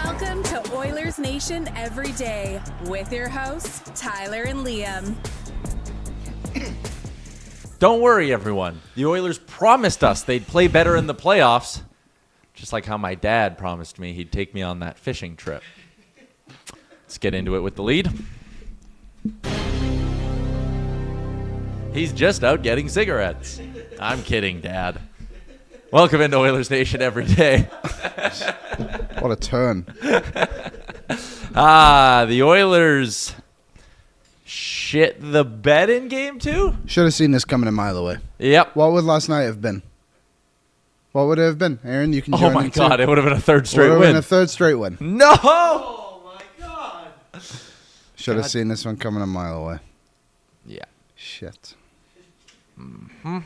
Welcome to Oilersnation Everyday with your hosts, Tyler and Liam. Don't worry, everyone. The Oilers promised us they'd play better in the playoffs, just like how my dad promised me he'd take me on that fishing trip. Let's get into it with the lead. He's just out getting cigarettes. I'm kidding, Dad. Welcome into Oilersnation Everyday. What a turn. The Oilers shit the bed in game 2? Should have seen this coming a mile away. Yep. What would last night have been? What would it have been? Aaron, you can join Oh my in too. God, it would have been a third straight Would have win. been a third straight win. No! Oh my God. Should have seen this one coming a mile away. Yeah. Shit. Mm-hmm.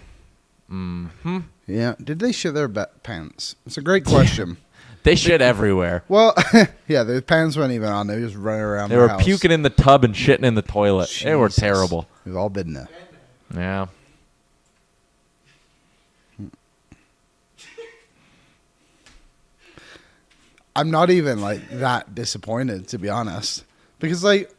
Yeah. Did they shit their pants? It's a great question. They shit everywhere. Well, yeah, their pants weren't even on. They were just running around They their were house. puking in the tub and shitting in the toilet. They were Jesus. terrible. We've all been there. Yeah. I'm not even like that disappointed, to be honest, because like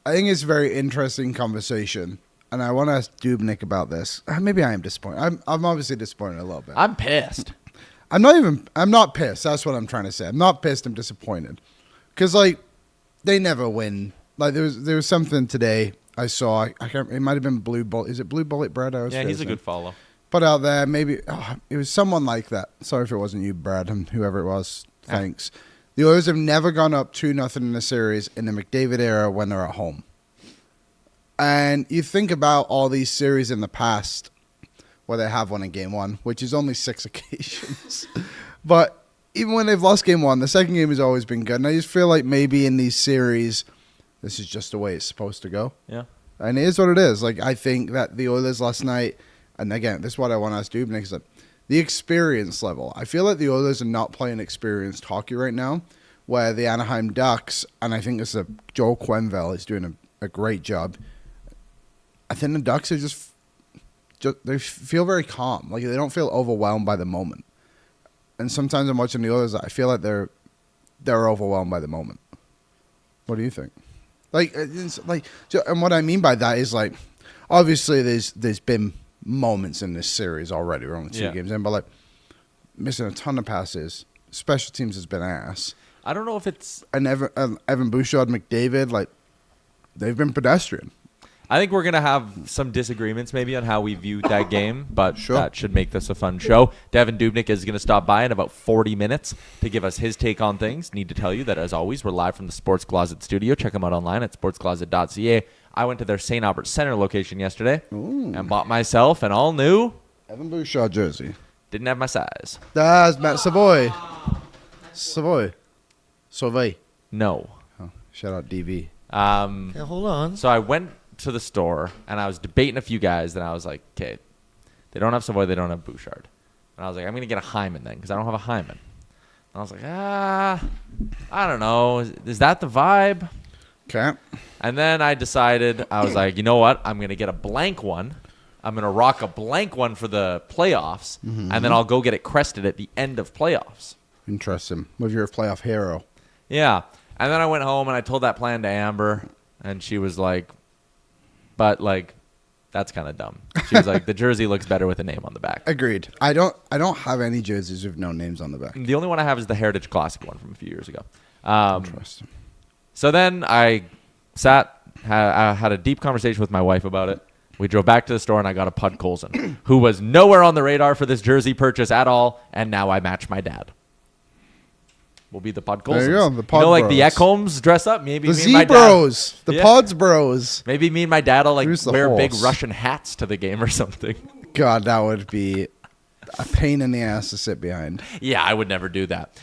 I think it's a very interesting conversation, and I want to ask Dubnyk about this. Maybe I am disappointed. I'm obviously disappointed a little bit. I'm pissed. I'm not pissed. That's what I'm trying to say. I'm not pissed. I'm disappointed, because like they never win. Like there was something today I saw. I can't. It might have been Blue Bullet. Is it Blue Bullet Bread? Yeah, he's a good follow. Put out there, maybe it was someone like that. Sorry if it wasn't you, Brad, and whoever it was. Thanks. The Oilers have never gone up 2-0 in a series in the McDavid era when they're at home. And you think about all these series in the past where they have won in game 1, which is only 6 occasions. But even when they've lost game 1, the second game has always been good. And I just feel like maybe in these series, this is just the way it's supposed to go. Yeah. And it is what it is. Like I think that the Oilers last night. And again, this is what I want to ask Dubnyk, is that the experience level. I feel like the Oilers are not playing experienced hockey right now, where the Anaheim Ducks, and I think this is Joel Quenneville is doing a great job. I think the Ducks are just they feel very calm. Like they don't feel overwhelmed by the moment. And sometimes I'm watching the Oilers, I feel like they're overwhelmed by the moment. What do you think? And what I mean by that is like, obviously there's been moments in this series already. We're only 2 games in, but like missing a ton of passes. Special teams has been ass. I don't know if it's... And Evan Bouchard, McDavid, like they've been pedestrian. I think we're going to have some disagreements maybe on how we viewed that game, but Sure. that should make this a fun show. Devan Dubnyk is going to stop by in about 40 minutes to give us his take on things. Need to tell you that, as always, we're live from the Sports Closet studio. Check them out online at sportscloset.ca. I went to their St. Albert Center location yesterday and bought myself an all-new... Evan Bouchard jersey. Didn't have my size. That's Matt Savoy. Savoy. No. Oh, shout out DV. Okay, hold on. So I went to the store, and I was debating a few guys, and I was like, okay, they don't have Savoy, they don't have Bouchard. And I was like, I'm going to get a Hyman then, because I don't have a Hyman. And I was like, I don't know. Is that the vibe? Okay. And then I decided, I was like, you know what? I'm going to get a blank one. I'm going to rock a blank one for the playoffs, and then I'll go get it crested at the end of playoffs. Interesting. With your playoff hero. Yeah. And then I went home, and I told that plan to Amber, and she was like, but, like, that's kind of dumb. She was like, the jersey looks better with a name on the back. Agreed. I don't have any jerseys with no names on the back. The only one I have is the Heritage Classic one from a few years ago. Interesting. So then I had a deep conversation with my wife about it. We drove back to the store, and I got a Podkolzin, who was nowhere on the radar for this jersey purchase at all, and now I match my dad. Will be the Podkolzins. There you go, the Pod You know, like the Bros. Ekholms dress up. Maybe The me and my dad. Z-Bros. The Yeah. Pods Bros. Maybe me and my dad will like Who's the wear big horse? Russian hats to the game or something. God, that would be a pain in the ass to sit behind. Yeah, I would never do that.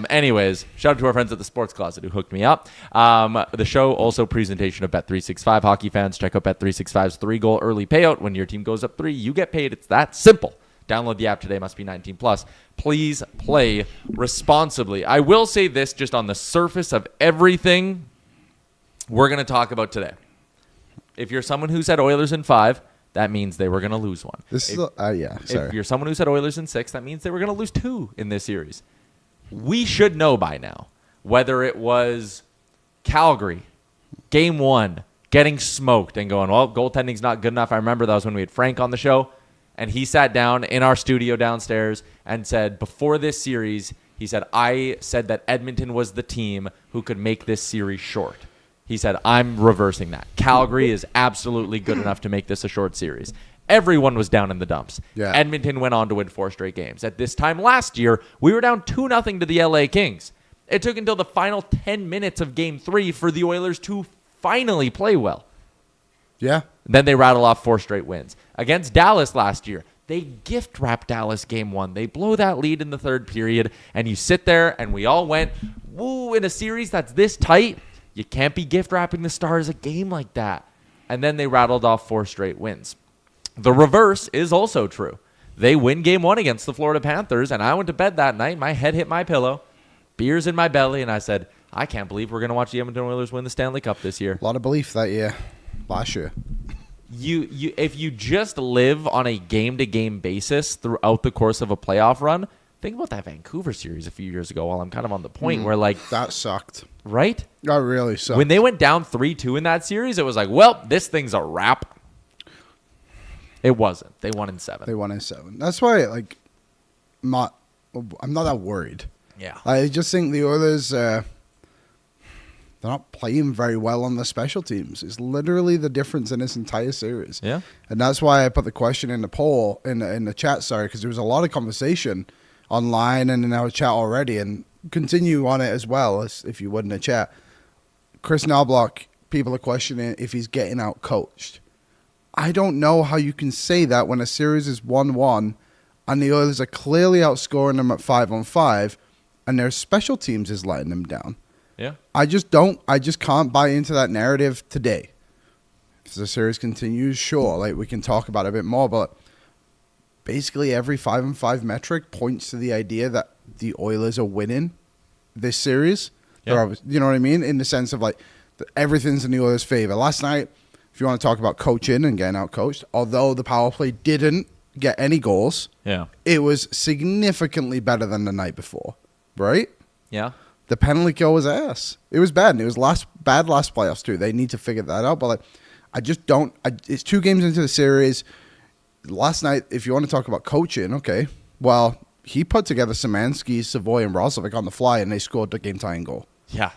Anyways, shout out to our friends at the Sports Closet who hooked me up. The show also presentation of Bet365. Hockey fans, check out Bet365's 3-goal early payout. When your team goes up 3, you get paid. It's that simple. Download the app today. Must be 19 plus. Please play responsibly. I will say this just on the surface of everything we're going to talk about today. If you're someone who said Oilers in 5, that means they were going to lose one. This is sorry. If you're someone who said Oilers in 6, that means they were going to lose 2 in this series. we should know by now whether it was Calgary, game 1, getting smoked and going, well, goaltending's not good enough. I remember that was when we had Frank on the show, and he sat down in our studio downstairs and said, before this series, he said, I said that Edmonton was the team who could make this series short. He said, I'm reversing that. Calgary is absolutely good enough to make this a short series. Everyone was down in the dumps. Yeah. Edmonton went on to win 4 straight games. At this time last year, we were down 2-0 to the LA Kings. It took until the final 10 minutes of game 3 for the Oilers to finally play well. Yeah. Then they rattle off 4 straight wins. Against Dallas last year, they gift wrap Dallas game 1. They blow that lead in the 3rd period, and you sit there, and we all went, woo, in a series that's this tight, you can't be gift wrapping the Stars a game like that. And then they rattled off 4 straight wins. The reverse is also true. They win game 1 against the Florida Panthers, and I went to bed that night, my head hit my pillow, beers in my belly, and I said, I can't believe we're going to watch the Edmonton Oilers win the Stanley Cup this year. A lot of belief that year. Last year. If you just live on a game-to-game basis throughout the course of a playoff run, think about that Vancouver series a few years ago while I'm kind of on the point where, like... That sucked. Right? That really sucked. When they went down 3-2 in that series, it was like, well, this thing's a wrap. It wasn't. They won in 7. They won in 7. That's why, like, I'm not that worried. Yeah. I just think the Oilers, they're not playing very well on the special teams. It's literally the difference in this entire series. Yeah. And that's why I put the question in the poll, in the chat, because there was a lot of conversation online and in our chat already, and continue on it as well, as if you would in the chat. Kris Knoblauch, people are questioning if he's getting out coached. I don't know how you can say that when a series is 1-1 and the Oilers are clearly outscoring them at 5-on-5 and their special teams is letting them down. Yeah. I just can't buy into that narrative today. If the series continues, sure, like we can talk about it a bit more, but basically every 5-on-5 metric points to the idea that the Oilers are winning this series. Yeah. You know what I mean? In the sense of like everything's in the Oilers' favor. Last night, if you want to talk about coaching and getting out coached, although the power play didn't get any goals, it was significantly better than the night before, right? Yeah. The penalty kill was ass. It was bad, and it was bad last playoffs too. They need to figure that out, but like, I just don't. It's 2 games into the series. Last night, if you want to talk about coaching, okay, well, he put together Szymanski, Savoy, and Roslovic on the fly, and they scored the game-tying goal. Yeah.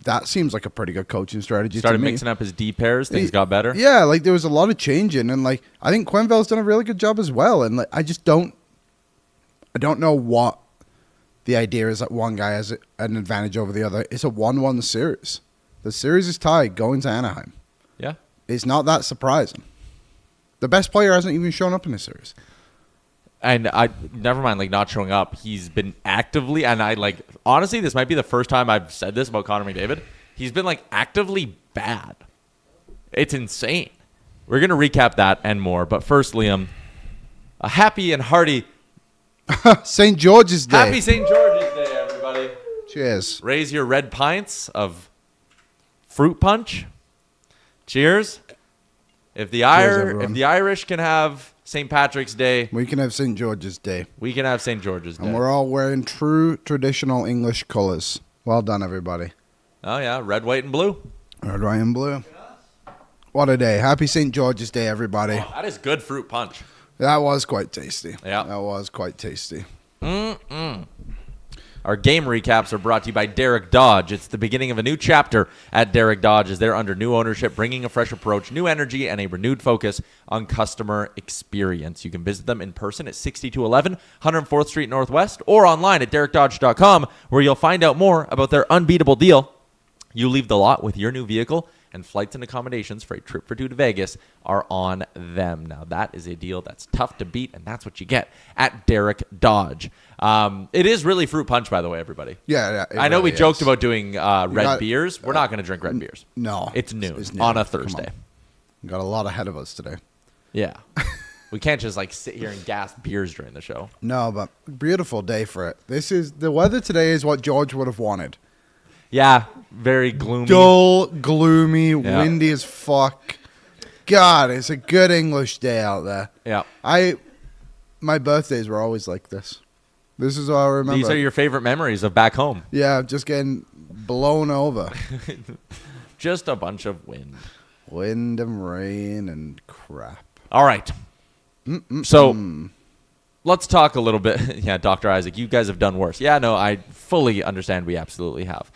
That seems like a pretty good coaching strategy Started to me. mixing up his D pairs. Things got better. Yeah, like there was a lot of changing, and like I think Quenneville's done a really good job as well. And like I don't know what the idea is that one guy has an advantage over the other. It's a 1-1 series. The series is tied going to Anaheim. Yeah. It's not that surprising. The best player hasn't even shown up in this series. And I never mind, like, not showing up. He's been actively, and I, like, honestly, this might be the first time I've said this about Connor McDavid. He's been, like, actively bad. It's insane. We're going to recap that and more. But first, Liam, a happy and hearty St. George's Day. Happy St. George's Day, everybody. Cheers. Raise your red pints of fruit punch. Cheers. If the Irish can have St. Patrick's Day, We can have St. George's Day. we can have St. George's Day. And we're all wearing true traditional English colors. Well done, everybody. Oh, yeah. Red, white, and blue. Red, white, and blue. What a day. Happy St. George's Day, everybody. Oh, that is good fruit punch. That was quite tasty. Yeah. That was quite tasty. Our game recaps are brought to you by Derek Dodge. It's the beginning of a new chapter at Derek Dodge as they're under new ownership, bringing a fresh approach, new energy, and a renewed focus on customer experience. You can visit them in person at 6211 104th Street Northwest or online at derekdodge.com, where you'll find out more about their unbeatable deal. You leave the lot with your new vehicle, and flights and accommodations for a trip for 2 to Vegas are on them. Now, that is a deal that's tough to beat, and that's what you get at Derek Dodge. It is really fruit punch, by the way, everybody. Yeah, I know really we joked is. about doing red beers. We're not going to drink red beers. No. It's noon, It's noon. on a Come Thursday. on. Got a lot ahead of us today. Yeah. We can't just like sit here and gas beers during the show. No, but beautiful day for it. The weather today is what George would have wanted. Yeah, very gloomy. Dull, gloomy, windy as fuck. God, it's a good English day out there. Yeah. My birthdays were always like this. This is what I remember. These are your favorite memories of back home. Yeah, just getting blown over. Just a bunch of wind. Wind and rain and crap. All right. So let's talk a little bit. Yeah, Dr. Isaac, you guys have done worse. Yeah, no, I fully understand. We absolutely have.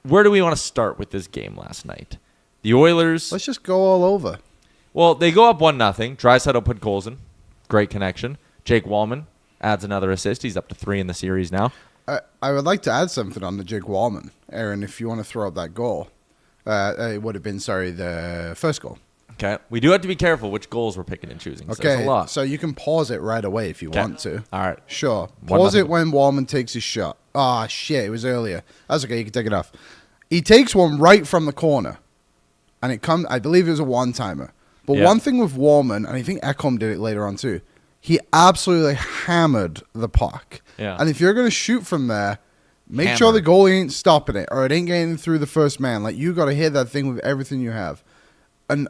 Where do we want to start with this game last night? The Oilers. Let's just go all over. Well, they go up 1-0. Draisaitl Podkolzin. Great connection. Jake Wallman adds another assist. He's up to 3 in the series now. I would like to add something on the Jake Wallman, Aaron, if you want to throw up that goal. It would have been, the first goal. Okay. We do have to be careful which goals we're picking and choosing. Okay, There's a lot. so you can pause it right away if you want to. All right. Sure. Pause it when Wallman takes his shot. Ah, shit, it was earlier. That's okay, you can take it off. He takes one right from the corner, and it comes. I believe it was a one-timer. But one thing with Wallman, and I think Ekholm did it later on too, he absolutely hammered the puck. Yeah. And if you're going to shoot from there, make sure the goalie ain't stopping it, or it ain't getting through the first man. Like, you got to hit that thing with everything you have. And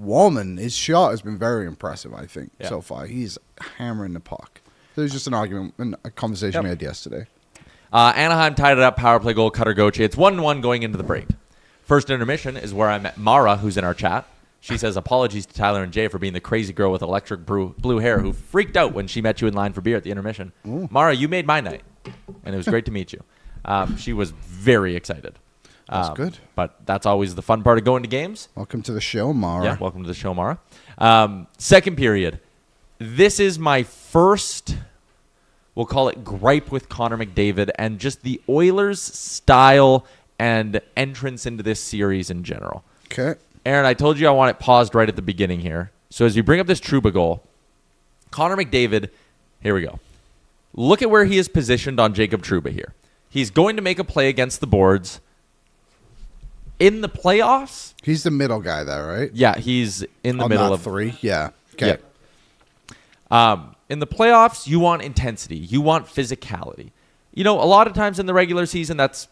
Wallman, his shot has been very impressive, I think, so far. He's hammering the puck. There's just an argument and a conversation we had yesterday. Anaheim tied it up, power play goal, Cutter Gauthier. It's 1-1 going into the break. First intermission is where I met Mara, who's in our chat. She says, apologies to Tyler and Jay for being the crazy girl with electric blue hair who freaked out when she met you in line for beer at the intermission. Ooh. Mara, you made my night, and it was great to meet you. She was very excited. That's good. But that's always the fun part of going to games. Welcome to the show, Mara. Yeah, welcome to the show, Mara. Second period. This is my first, we'll call it gripe with Connor McDavid and just the Oilers' style and entrance into this series in general. Okay. Aaron, I told you I want it paused right at the beginning here. So as you bring up this Trouba goal, Connor McDavid, here we go. Look at where he is positioned on Jacob Trouba here. He's going to make a play against the boards. In the playoffs? He's the middle guy there, right? Yeah, he's in the middle of 3. Yeah. Okay. Yeah. In the playoffs, you want intensity. You want physicality. You know, a lot of times in the regular season, it's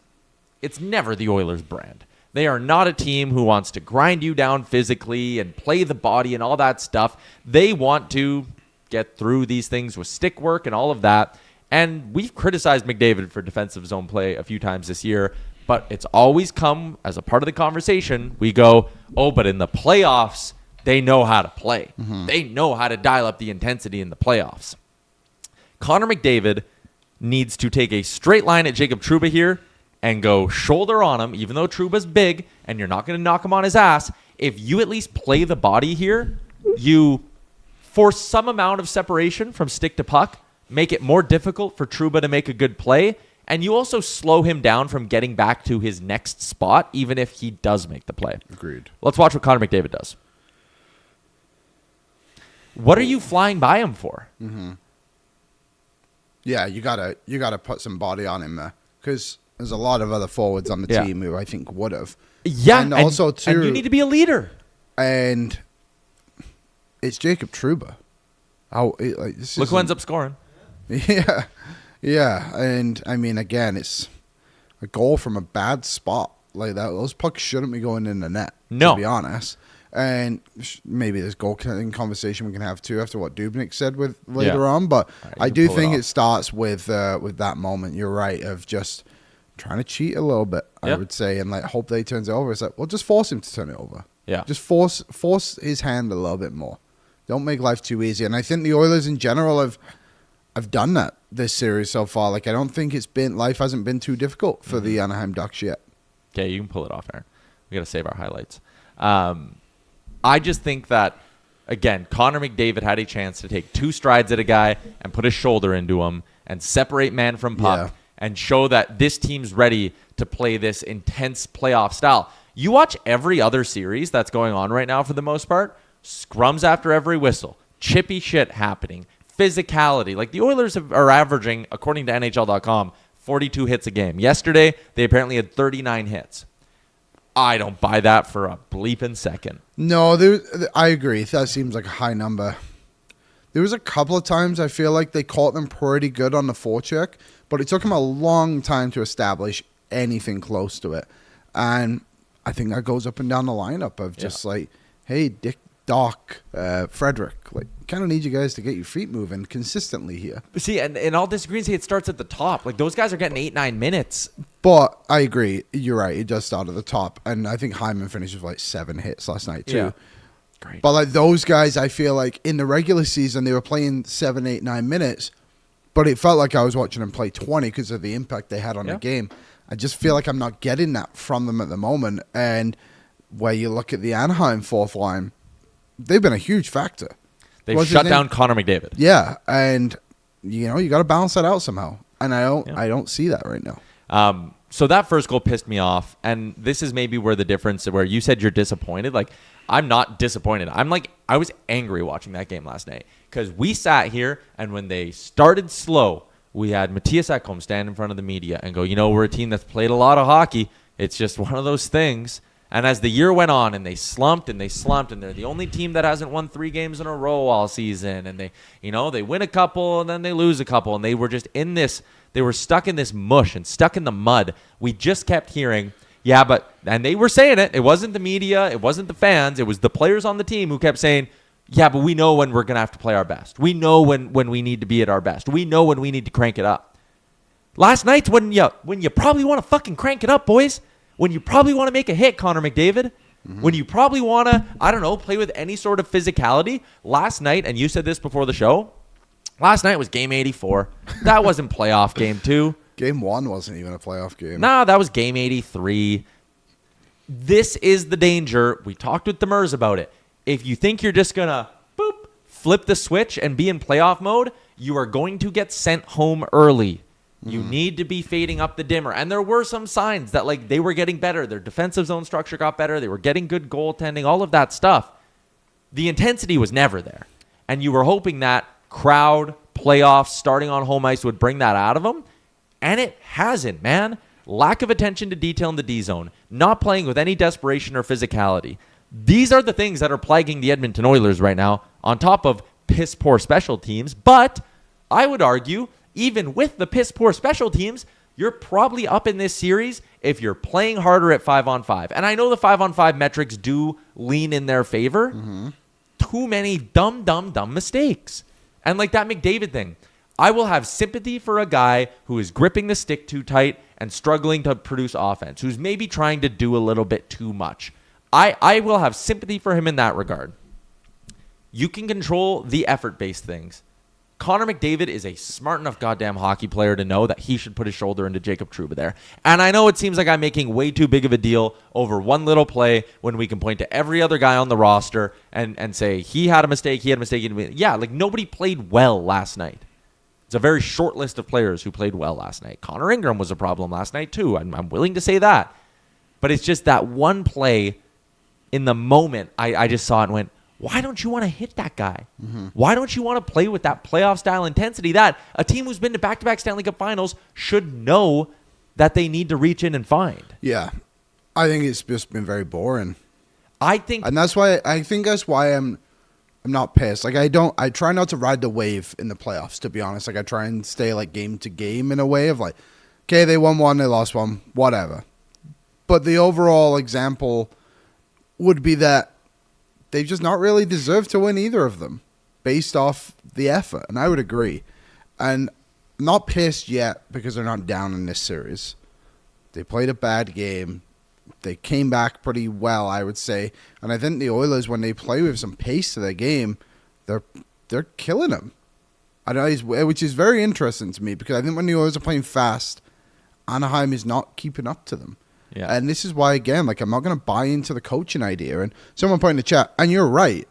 never the Oilers brand. They are not a team who wants to grind you down physically and play the body and all that stuff. They want to get through these things with stick work and all of that. And we've criticized McDavid for defensive zone play a few times this year, but it's always come as a part of the conversation. We go, but in the playoffs, they know how to play. Mm-hmm. They know how to dial up the intensity in the playoffs. Connor McDavid needs to take a straight line at Jacob Trouba here and go shoulder on him, even though Trouba's big and you're not going to knock him on his ass. If you at least play the body here, you force some amount of separation from stick to puck, make it more difficult for Trouba to make a good play, and you also slow him down from getting back to his next spot, even if he does make the play. Agreed. Let's watch what Connor McDavid does. What are you flying by him for? Mm-hmm. Yeah, you gotta put some body on him there, because there's a lot of other forwards on the team who I think would have. Yeah, and also too, and you need to be a leader. And it's Jacob Trouba. Look who ends up scoring. Yeah, and I mean, again, it's a goal from a bad spot like that. Those pucks shouldn't be going in the net. No, to be honest. And maybe this goaltending conversation we can have too after what Dubnyk said with later on. But right, I do think it starts with that moment. You're right, of just trying to cheat a little bit. I would say, and hope that he turns it over. It's like, well, just force him to turn it over. Yeah, just force his hand a little bit more. Don't make life too easy. And I think the Oilers in general have done that this series so far. I don't think life hasn't been too difficult for the Anaheim Ducks yet. Okay, you can pull it off, Aaron. We got to save our highlights. I just think that, again, Connor McDavid had a chance to take 2 strides at a guy and put his shoulder into him and separate man from puck and show that this team's ready to play this intense playoff style. You watch every other series that's going on right now for the most part, scrums after every whistle, chippy shit happening, physicality. The Oilers are averaging, according to NHL.com, 42 hits a game. Yesterday, they apparently had 39 hits. I don't buy that for a bleeping second. No, I agree. That seems like a high number. There was a couple of times I feel like they caught them pretty good on the forecheck, but it took them a long time to establish anything close to it. And I think that goes up and down the lineup of just hey, Doc, Frederick. Like, kind of need you guys to get your feet moving consistently here. See, and I'll disagree and say it starts at the top. Like, those guys are getting 8-9 minutes. But I agree. You're right. It does start at the top. And I think Hyman finished with like 7 hits last night, too. Yeah. Great. But like those guys, I feel like in the regular season, they were playing 7, 8, 9 minutes. But it felt like I was watching them play 20 because of the impact they had on the game. I just feel like I'm not getting that from them at the moment. And where you look at the Anaheim fourth line, they've been a huge factor. They've shut down Connor McDavid. Yeah, and you got to balance that out somehow. And I don't see that right now. So that first goal pissed me off, and this is maybe where the difference, where you said you're disappointed. Like, I'm not disappointed. I was angry watching that game last night because we sat here, and when they started slow, we had Matthias Ekholm stand in front of the media and go, we're a team that's played a lot of hockey. It's just one of those things. And as the year went on and they slumped, and they're the only team that hasn't won 3 games in a row all season. And they win a couple and then they lose a couple. And they were just they were stuck in this mush and stuck in the mud. We just kept hearing, and they were saying it. It wasn't the media. It wasn't the fans. It was the players on the team who kept saying, but we know when we're going to have to play our best. We know when we need to be at our best. We know when we need to crank it up. Last night's when you probably want to fucking crank it up, boys. When you probably want to make a hit, Connor McDavid. Mm-hmm. When you probably want to, play with any sort of physicality. Last night, and you said this before the show, last night was game 84. That wasn't playoff game 2. Game 1 wasn't even a playoff game. No, that was game 83. This is the danger. We talked with Demers about it. If you think you're just going to flip the switch and be in playoff mode, you are going to get sent home early. You need to be fading up the dimmer. And there were some signs that they were getting better. Their defensive zone structure got better. They were getting good goaltending, all of that stuff. The intensity was never there. And you were hoping that crowd, playoffs, starting on home ice would bring that out of them. And it hasn't, man. Lack of attention to detail in the D zone. Not playing with any desperation or physicality. These are the things that are plaguing the Edmonton Oilers right now, on top of piss-poor special teams. But I would argue, even with the piss-poor special teams, you're probably up in this series if you're playing harder at 5-on-5. And I know the 5-on-5 metrics do lean in their favor. Mm-hmm. Too many dumb mistakes. And like that McDavid thing, I will have sympathy for a guy who is gripping the stick too tight and struggling to produce offense, who's maybe trying to do a little bit too much. I will have sympathy for him in that regard. You can control the effort-based things. Connor McDavid is a smart enough goddamn hockey player to know that he should put his shoulder into Jacob Trouba there. And I know it seems like I'm making way too big of a deal over one little play when we can point to every other guy on the roster and say, he had a mistake. Yeah, nobody played well last night. It's a very short list of players who played well last night. Connor Ingram was a problem last night too. I'm willing to say that. But it's just that one play in the moment I just saw it and went, why don't you want to hit that guy? Mm-hmm. Why don't you want to play with that playoff-style intensity that a team who's been to back-to-back Stanley Cup finals should know that they need to reach in and find? Yeah. I think it's just been very boring. And that's why I'm not pissed. I try not to ride the wave in the playoffs, to be honest. I try and stay game to game in a way of okay, they won one, they lost one, whatever. But the overall example would be that they've just not really deserved to win either of them based off the effort. And I would agree. And I'm not pissed yet because they're not down in this series. They played a bad game. They came back pretty well, I would say. And I think the Oilers, when they play with some pace to their game, they're killing them. I know, which is very interesting to me because I think when the Oilers are playing fast, Anaheim is not keeping up to them. Yeah. And this is why, again, I'm not going to buy into the coaching idea. And someone put in the chat, and you're right,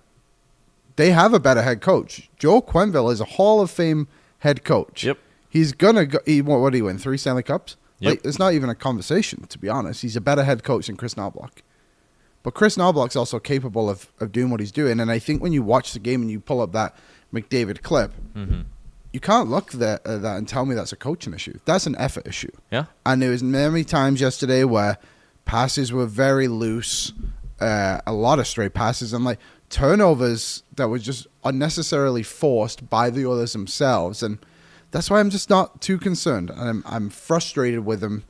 they have a better head coach. Joel Quenneville is a Hall of Fame head coach. Yep. He's going to go, what did he win, 3 Stanley Cups? Yep. It's not even a conversation, to be honest. He's a better head coach than Kris Knoblauch. But Kris Knoblauch's also capable of doing what he's doing. And I think when you watch the game and you pull up that McDavid clip, mm-hmm. you can't look at that and tell me that's a coaching issue. That's an effort issue. Yeah. And there was many times yesterday where passes were very loose, a lot of straight passes, and turnovers that were just unnecessarily forced by the Oilers themselves. And that's why I'm just not too concerned. And I'm frustrated with them,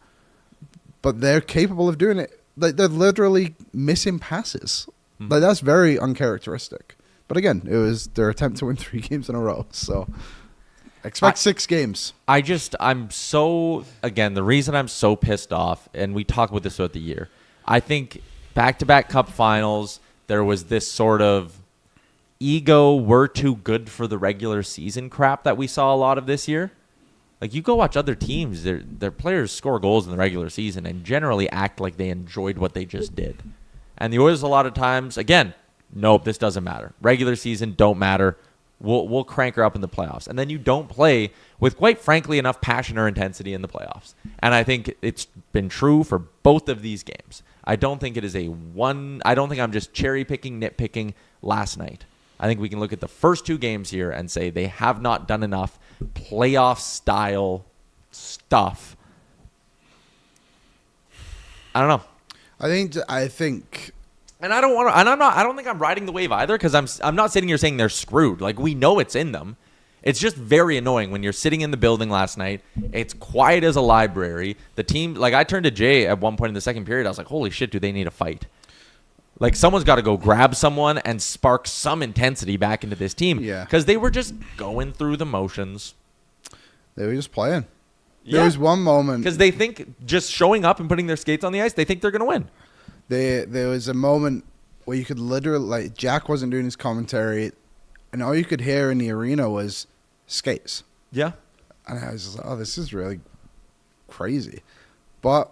but they're capable of doing it. They're literally missing passes. Like, that's very uncharacteristic. But again, it was their attempt to win 3 games in a row. So expect 6 games. I'm so, again, the reason I'm so pissed off, and we talk about this throughout the year, I think back-to-back cup finals, there was this sort of ego, we're too good for the regular season crap that we saw a lot of this year. Like, you go watch other teams, their players score goals in the regular season and generally act like they enjoyed what they just did. And the Oilers, a lot of times, again, nope, this doesn't matter. Regular season don't matter. We'll crank her up in the playoffs. And then you don't play with, quite frankly, enough passion or intensity in the playoffs. And I think it's been true for both of these games. I don't think it is I don't think I'm just cherry-picking, nitpicking last night. I think we can look at the first 2 games here and say they have not done enough playoff-style stuff. I don't know. I think And I don't want to, and I don't think I'm riding the wave either, because I'm not sitting here saying they're screwed. Like, we know it's in them. It's just very annoying when you're sitting in the building last night. It's quiet as a library. The team, like, I turned to Jay at one point in the second period. I was like, holy shit, do they need a fight? Like, someone's got to go grab someone and spark some intensity back into this team. Yeah. Because they were just going through the motions. They were just playing. Yeah. There was one moment. Because they think just showing up and putting their skates on the ice, they think they're going to win. There was a moment where you could literally, like, Jack wasn't doing his commentary, and all you could hear in the arena was skates. Yeah. And I was just like, oh, this is really crazy. But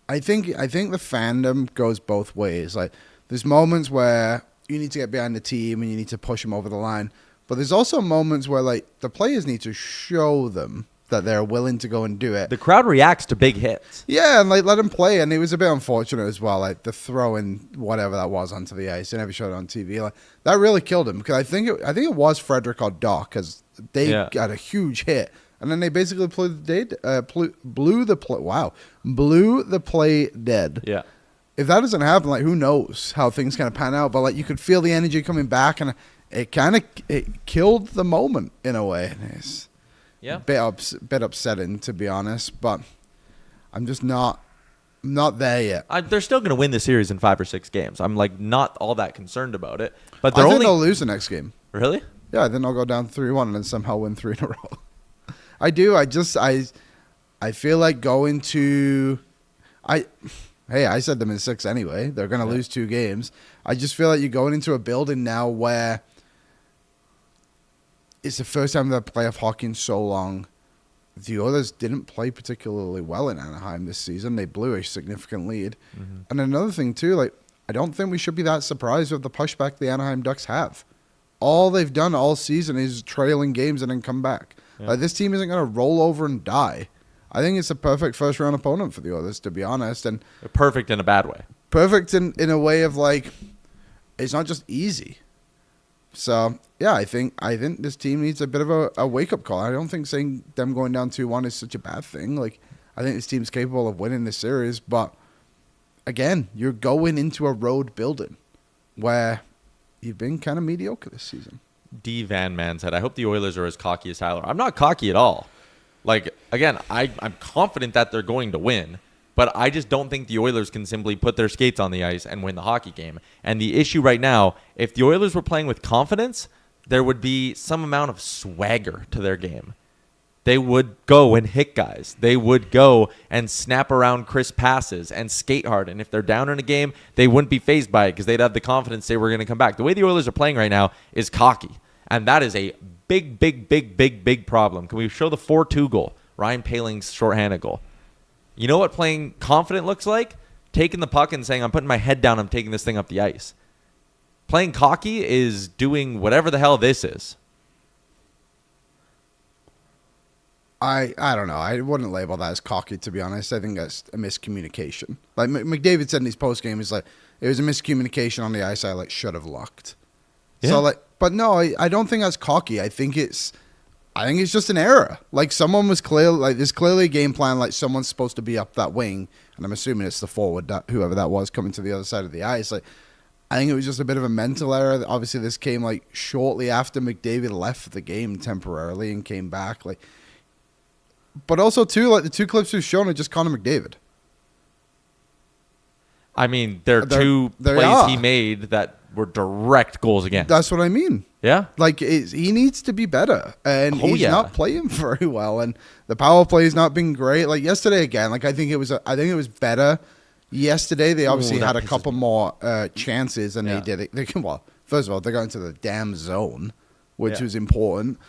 I think the fandom goes both ways. Like, there's moments where you need to get behind the team and you need to push them over the line. But there's also moments where, like, the players need to show them that they're willing to go and do it. The crowd reacts to big hits. Yeah, and like let him play, and it was a bit unfortunate as well. Like the throwing whatever that was onto the ice, they never showed it on TV. Like that really killed him, because I think it was Frederick or Doc, because they got a huge hit, and then they basically blew the play dead. Yeah. If that doesn't happen, like who knows how things kind of pan out? But like you could feel the energy coming back, and it killed the moment in a way. And it's bit upsetting, to be honest, but I'm just not there yet. They're still going to win the series in 5 or 6 games. I'm like not all that concerned about it. But I think they'll lose the next game. Really? Yeah, then they'll go down 3-1 and then somehow win 3 in a row. I do. I feel like going to. I said them in 6 anyway. They're going to lose 2 games. I just feel like you're going into a building now where it's the first time they've played hockey in so long. The Oilers didn't play particularly well in Anaheim this season. They blew a significant lead. Mm-hmm. And another thing, too, like I don't think we should be that surprised with the pushback the Anaheim Ducks have. All they've done all season is trailing games and then come back. Yeah. Like, this team isn't going to roll over and die. I think it's a perfect first-round opponent for the Oilers, to be honest. And perfect in a bad way. Perfect in a way of, like, it's not just easy. So, yeah, I think this team needs a bit of a wake-up call. I don't think saying them going down 2-1 is such a bad thing. Like, I think this team's capable of winning this series. But, again, you're going into a road building where you've been kind of mediocre this season. D. Van Man said, I hope the Oilers are as cocky as Tyler. I'm not cocky at all. Like, again, I'm confident that they're going to win. But I just don't think the Oilers can simply put their skates on the ice and win the hockey game. And the issue right now, if the Oilers were playing with confidence, there would be some amount of swagger to their game. They would go and hit guys. They would go and snap around crisp passes and skate hard. And if they're down in a game, they wouldn't be fazed by it because they'd have the confidence they were going to come back. The way the Oilers are playing right now is cocky. And that is a big problem. Can we show the 4-2 goal? Ryan Paling's shorthanded goal. You know what playing confident looks like? Taking the puck and saying, I'm putting my head down, I'm taking this thing up the ice. Playing cocky is doing whatever the hell this is. I don't know. I wouldn't label that as cocky, to be honest. I think that's a miscommunication. Like McDavid said in his postgame, he's like, it was a miscommunication on the ice. I should have lucked. Yeah. So but no, I don't think that's cocky. I think it's just an error. Like someone was there's clearly a game plan. Like someone's supposed to be up that wing, and I'm assuming it's the forward, whoever that was, coming to the other side of the ice. Like I think it was just a bit of a mental error. Obviously, this came shortly after McDavid left the game temporarily and came back. But also too, the 2 clips we've shown are just Connor McDavid. I mean, there are They're- two they plays are. he made that were direct goals against. That's what I mean. Yeah. Like, he needs to be better, and Oh, he's yeah. not playing very well. And the power play has not been great. Like yesterday again, like I think it was better. Yesterday they obviously that had a pisses couple me more chances, and Yeah. they did it. Well, first of all, they got into the damn zone, which Yeah. was important.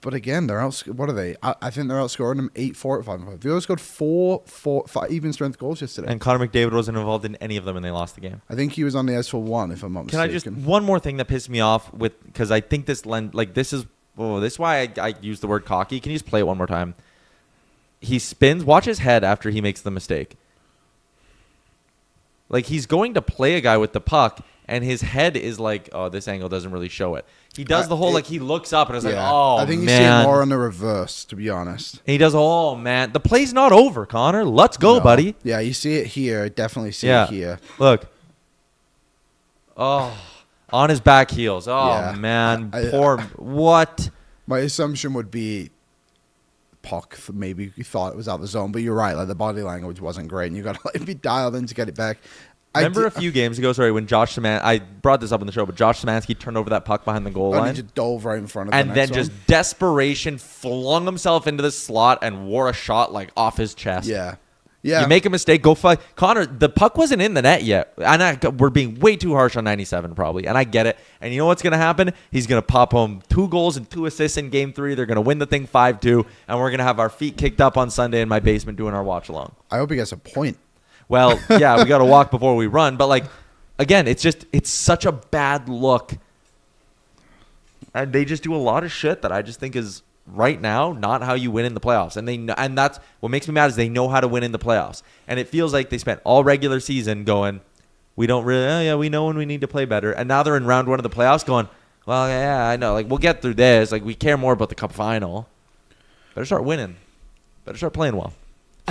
But again, they're out. What are they? I think they're outscoring them 8-4 at 5-5. The Oilers scored 5 even strength goals yesterday. And Connor McDavid wasn't involved in any of them, and they lost the game. I think he was on the ice for 1, if I'm not Can mistaken. I just one more thing that pissed me off with, because I think this is why I use the word cocky. Can you just play it one more time? He spins. Watch his head after he makes the mistake. Like, he's going to play a guy with the puck, and his head is like, oh, this angle doesn't really show it. He does the whole, like, he looks up and it's like, oh, I think you man. see it more on the reverse, to be honest. And he does, oh, man. The play's not over, Connor. Let's go, No. buddy. Yeah, you see it here. Definitely see Yeah. it here. Look. Oh, on his back heels. Oh, Yeah. man. I- What? My assumption would be puck. Maybe he thought it was out the zone, but you're right. Like the body language wasn't great, and you got to like be dialed in to get it back. Remember a few games ago, when Josh Szymanski, I brought this up on the show, but Josh Szymanski turned over that puck behind the goal And line. he just dove right in front of And the then next just one. desperation flung himself into the slot and wore a shot like off his chest. Yeah. Yeah. You make a mistake, go fight. Connor, the puck wasn't in the net yet. And we're being way too harsh on 97 probably. And I get it. And you know what's going to happen? He's going to pop home 2 goals and 2 assists in game 3. They're going to win the thing 5-2. And we're going to have our feet kicked up on Sunday in my basement doing our watch along. I hope he gets a point. Well, yeah, we got to walk before we run. But, like, again, it's such a bad look. And they just do a lot of shit that I just think is right now not how you win in the playoffs. And that's what makes me mad is they know how to win in the playoffs. And it feels like they spent all regular season going, we don't really, we know when we need to play better. And now they're in round 1 of the playoffs going, well, yeah, I know. Like, we'll get through this. Like, we care more about the cup final. Better start winning. Better start playing well.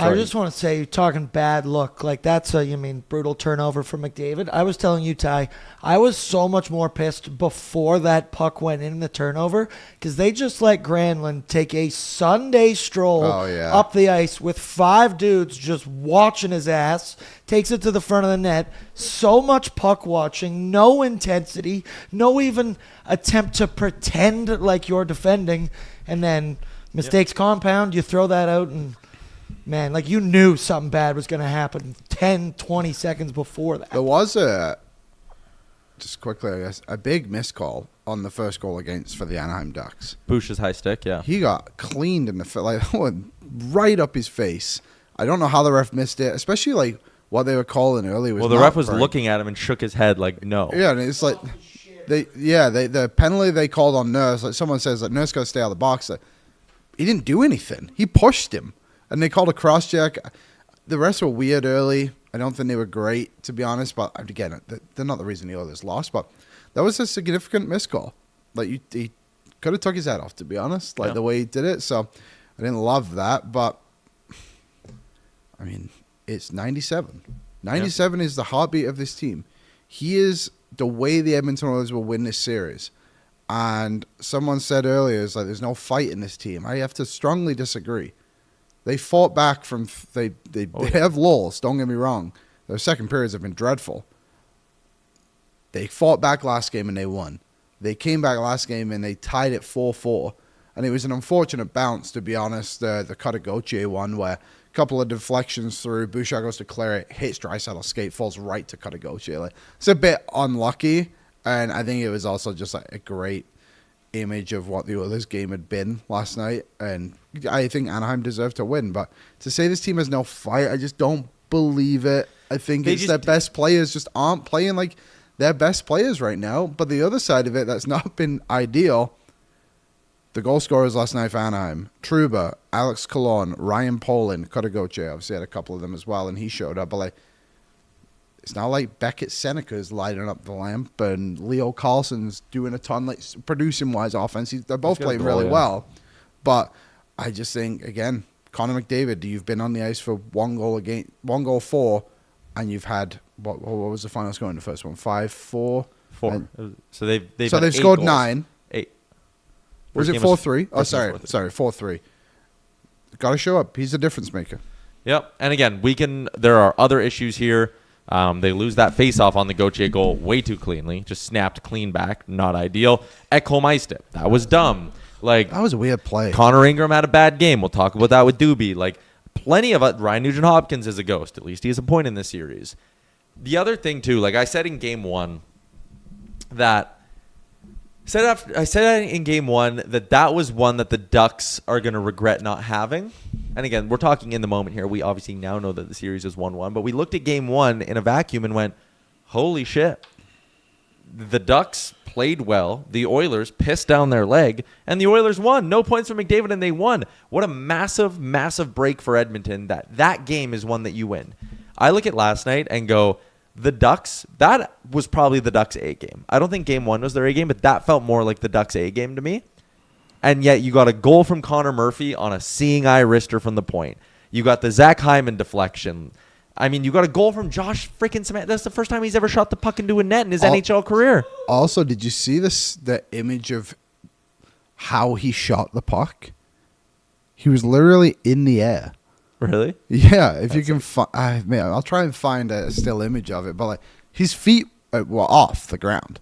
I just want to say, you're talking bad look. Like, that's brutal turnover for McDavid. I was telling you, Ty, I was so much more pissed before that puck went in the turnover because they just let Granlund take a Sunday stroll up the ice with 5 dudes just watching his ass, takes it to the front of the net. So much puck watching, no intensity, no even attempt to pretend like you're defending, and then mistakes compound, you throw that out and... Man, like you knew something bad was going to happen 10, 20 seconds before that. There was just quickly, I guess, a big missed call on the first goal for the Anaheim Ducks. Bush's high stick, yeah. He got cleaned in the like that one right up his face. I don't know how the ref missed it, especially like what they were calling earlier. Well, the ref was looking at him and shook his head like, no. Yeah, and it's like the penalty they called on Nurse, like someone says that Nurse got to stay out of the box. Like, he didn't do anything. He pushed him. And they called a cross-check. The rest were weird early. I don't think they were great, to be honest. But again, they're not the reason the Oilers lost. But that was a significant missed call. Like, he could have took his head off, to be honest, the way he did it. So I didn't love that. But, I mean, it's 97. 97 is the heartbeat of this team. He is the way the Edmonton Oilers will win this series. And someone said earlier, it's like there's no fight in this team. I have to strongly disagree. They fought back from they have lulls, don't get me wrong. Their second periods have been dreadful. They fought back last game and they won. They came back last game and they tied it 4-4. And it was an unfortunate bounce, to be honest. The Katagoche one where a couple of deflections through, Bouchard goes to clear it, hits Draisaitl's skate, falls right to Katagoche. Like, it's a bit unlucky. And I think it was also just like a great image of what the Oilers game had been last night, and I think Anaheim deserved to win. But to say this team has no fight, I just don't believe it. I think their best players just aren't playing like their best players right now. But the other side of it that's not been ideal, the goal scorers last night for Anaheim, Trouba, Alex Colon, Ryan Poland, Katagoche, obviously had a couple of them as well, and he showed up. But like, it's not like Beckett Seneca's lighting up the lamp and Leo Carlson's doing a ton, like producing-wise offense. They're both playing really well. But I just think, again, Connor McDavid, you've been on the ice for 1 goal 4, and you've had, what was the final score in the first one? 5-4? 4. So they've scored goals. 9. 8. Was it 4-3? Oh, sorry, 4-3. Got to show up. He's a difference maker. Yep. And again, there are other issues here. They lose that face-off on the Gauthier goal way too cleanly. Just snapped clean back. Not ideal. Ekholm iced it. That was dumb. Like, that was a weird play. Connor Ingram had a bad game. We'll talk about that with Doobie. Like, plenty of it. Ryan Nugent-Hopkins is a ghost. At least he has a point in this series. The other thing, too, like I said in Game 1, that that was one that the Ducks are going to regret not having. And again, we're talking in the moment here. We obviously now know that the series is 1-1, but we looked at Game 1 in a vacuum and went, holy shit. The Ducks played well. The Oilers pissed down their leg, and the Oilers won. No points for McDavid, and they won. What a massive, massive break for Edmonton. That game is one that you win. I look at last night and go, the Ducks, that was probably the Ducks' A game. I don't think Game 1 was their A game, but that felt more like the Ducks' A game to me. And yet you got a goal from Connor Murphy on a seeing eye wrister from the point. You got the Zach Hyman deflection. I mean, you got a goal from Josh freaking Samantha. That's the first time he's ever shot the puck into a net in his NHL career. Also, did you see the image of how he shot the puck? He was literally in the air. Really? Yeah, if you can find, I'll try and find a still image of it. But like, his feet were off the ground.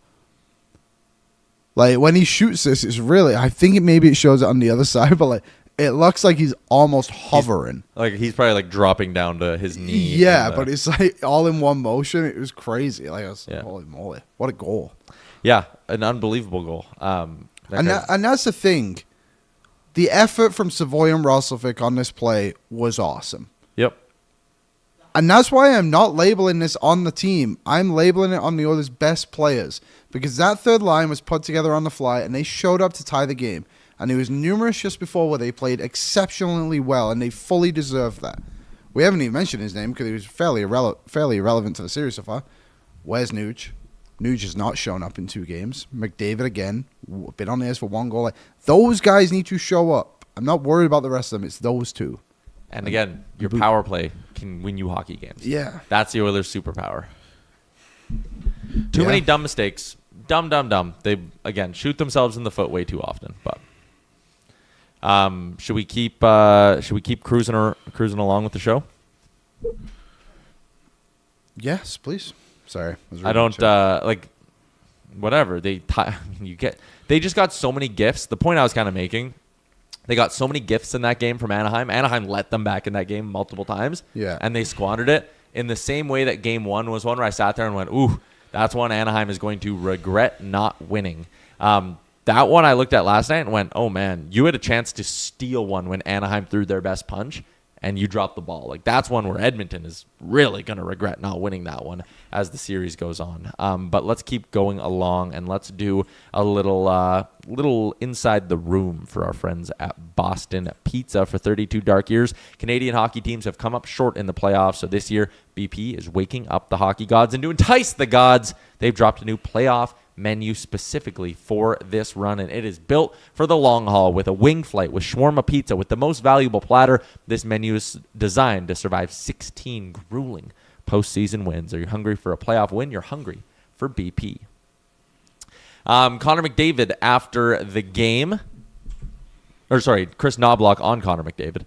Like when he shoots this, it's really. I think maybe it shows it on the other side, but like it looks like he's almost hovering. He's probably like dropping down to his knee. Yeah, but it's like all in one motion. It was crazy. Like holy moly, what a goal! Yeah, an unbelievable goal. And that's the thing. The effort from Savoy and Roslovic on this play was awesome. Yep. And that's why I'm not labeling this on the team. I'm labeling it on the Oilers' best players. Because that third line was put together on the fly, and they showed up to tie the game. And there was numerous just before where they played exceptionally well, and they fully deserved that. We haven't even mentioned his name because he was fairly irrelevant to the series so far. Where's Nuge? Nuge has not shown up in 2 games. McDavid, again, been on the ice for 1 goal. Like, those guys need to show up. I'm not worried about the rest of them. It's those 2. And again, your power play can win you hockey games. Yeah. That's the Oilers' superpower. Too many dumb mistakes. Dumb. They, again, shoot themselves in the foot way too often. But should we keep cruising along with the show? Yes, please. Sorry. I don't whatever. They just got so many gifts. The point I was kind of making, they got so many gifts in that game from Anaheim. Anaheim let them back in that game multiple times. Yeah. And they squandered it in the same way that Game 1 was one where I sat there and went, ooh, that's one Anaheim is going to regret not winning. That one I looked at last night and went, oh, man, you had a chance to steal one when Anaheim threw their best punch and you dropped the ball. Like, that's one where Edmonton is really going to regret not winning that one as the series goes on. But let's keep going along and let's do a little inside the room for our friends at Boston Pizza. For 32 dark years, Canadian hockey teams have come up short in the playoffs. So this year, BP is waking up the hockey gods, and to entice the gods, they've dropped a new playoff menu specifically for this run, and it is built for the long haul with a wing flight with shawarma pizza with the most valuable platter. This menu is designed to survive 16 grueling postseason wins. Are you hungry for a playoff win? You're hungry for BP. Connor McDavid after the game, Kris Knoblauch on Connor McDavid,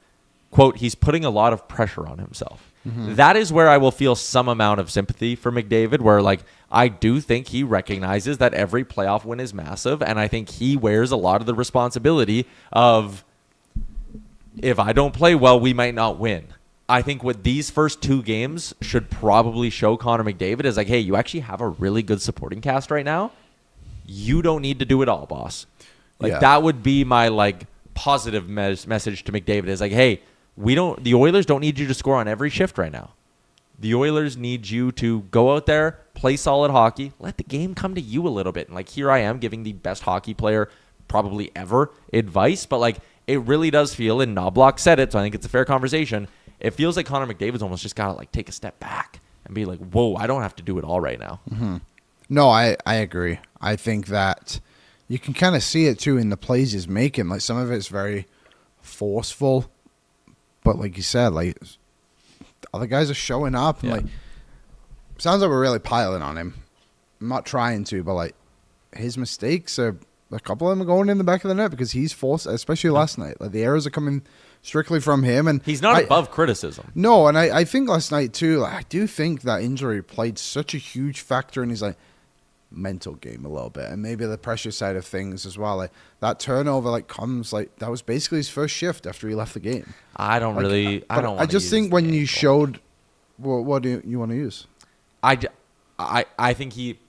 quote, he's putting a lot of pressure on himself. Mm-hmm. That is where I will feel some amount of sympathy for McDavid, where like I do think he recognizes that every playoff win is massive, and I think he wears a lot of the responsibility of if I don't play well, we might not win. I think what these first 2 games should probably show Connor McDavid is like, hey, you actually have a really good supporting cast right now. You don't need to do it all, boss. Like that would be my like positive message to McDavid is like, hey, the Oilers don't need you to score on every shift right now. The Oilers need you to go out there, play solid hockey, let the game come to you a little bit. And like here I am giving the best hockey player probably ever advice, but like it really does feel, and Knoblauch said it, so I think it's a fair conversation. It feels like Connor McDavid's almost just got to like take a step back and be like, whoa, I don't have to do it all right now. Mm-hmm. No, I agree. I think that you can kind of see it too in the plays he's making. Like some of it's very forceful, but like you said, like other guys are showing up. And like sounds like we're really piling on him. I'm not trying to, but like his mistakes are a couple of them are going in the back of the net because he's forced, especially last night. Like the errors are coming strictly from him, and he's not above criticism. No, and I think last night too. I do think that injury played such a huge factor in his mental game a little bit, and maybe the pressure side of things as well. Like that turnover, comes that was basically his first shift after he left the game. I just think when you showed, what do you want to use? I think he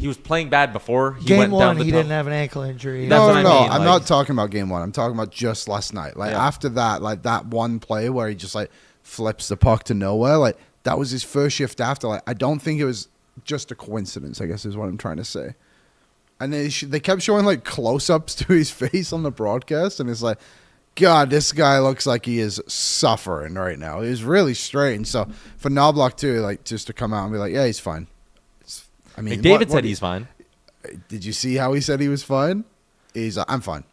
was playing bad before. Game one, he didn't have an ankle injury. That's what I mean. I'm not talking about game one. I'm talking about just last night. After that, that one play where he just flips the puck to nowhere. That was his first shift after. I don't think it was just a coincidence, I guess is what I'm trying to say. And they kept showing close-ups to his face on the broadcast, and it's God, this guy looks like he is suffering right now. It was really strange. So for Knoblauch too, just to come out and be yeah, he's fine. McDavid said he's fine. Did you see how he said he was fine? He's I'm fine.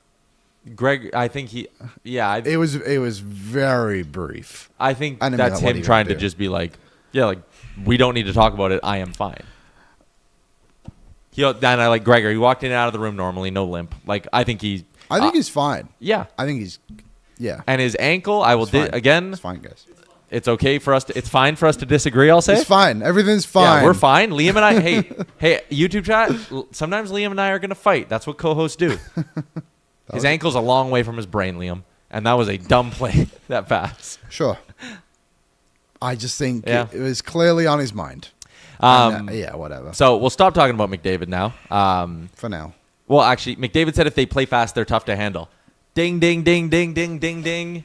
Greg, I think it was very brief. I think that's him trying to just be we don't need to talk about it. I am fine. Gregor, he walked in and out of the room normally, no limp. I think he's fine. Yeah. I think he's, yeah. And his ankle, I will, again. It's fine, guys. It's okay for us it's fine for us to disagree, I'll say. It's fine. Everything's fine. Yeah, we're fine. Liam and I, hey, YouTube chat, sometimes Liam and I are going to fight. That's what co-hosts do. His ankle's a long way from his brain, Liam. And that was a dumb play that pass. Sure. I just think it was clearly on his mind. Whatever. So we'll stop talking about McDavid now. For now. Well, actually, McDavid said if they play fast, they're tough to handle. Ding, ding, ding, ding, ding, ding, ding.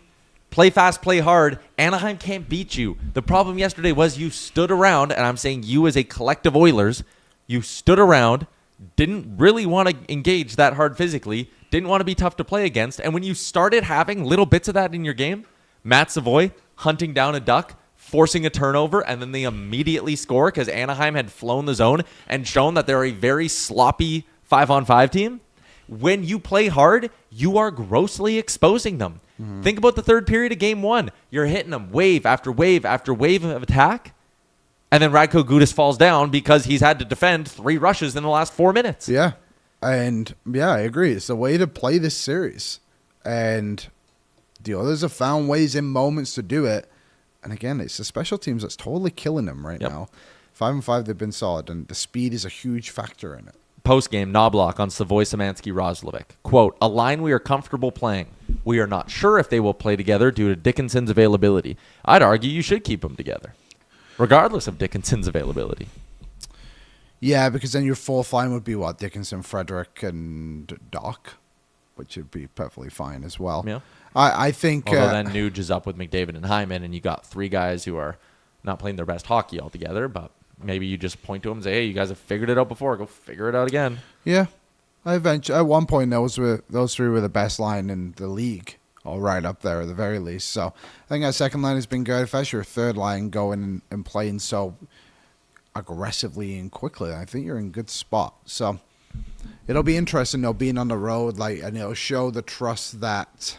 Play fast, play hard. Anaheim can't beat you. The problem yesterday was you stood around, and I'm saying you as a collective Oilers, you stood around, didn't really want to engage that hard physically, didn't want to be tough to play against, and when you started having little bits of that in your game, Matt Savoy hunting down a duck, forcing a turnover, and then they immediately score because Anaheim had flown the zone and shown that they're a very sloppy 5-on-5 team. When you play hard, you are grossly exposing them. Mm-hmm. Think about the third period of game one. You're hitting them wave after wave after wave of attack, and then Radko Gudas falls down because he's had to defend 3 rushes in the last 4 minutes. Yeah, and I agree. It's the way to play this series, and the Oilers have found ways in moments to do it. And again, it's the special teams that's totally killing them right now. 5-on-5, they've been solid, and the speed is a huge factor in it. Post-game, Knoblauch on Savoy, Szymanski, Roslovic. Quote, a line we are comfortable playing. We are not sure if they will play together due to Dickinson's availability. I'd argue you should keep them together, regardless of Dickinson's availability. Yeah, because then your fourth line would be Dickinson, Frederick, and Doc, which would be perfectly fine as well. Yeah. I think... Although then Nuge is up with McDavid and Hyman, and you got 3 guys who are not playing their best hockey altogether, but maybe you just point to them and say, hey, you guys have figured it out before. Go figure it out again. Yeah. At one point, those 3 were the best line in the league, all right up there at the very least. So I think our second line has been good. If that's your third line going and playing so aggressively and quickly, I think you're in a good spot. So it'll be interesting, being on the road, and it'll show the trust that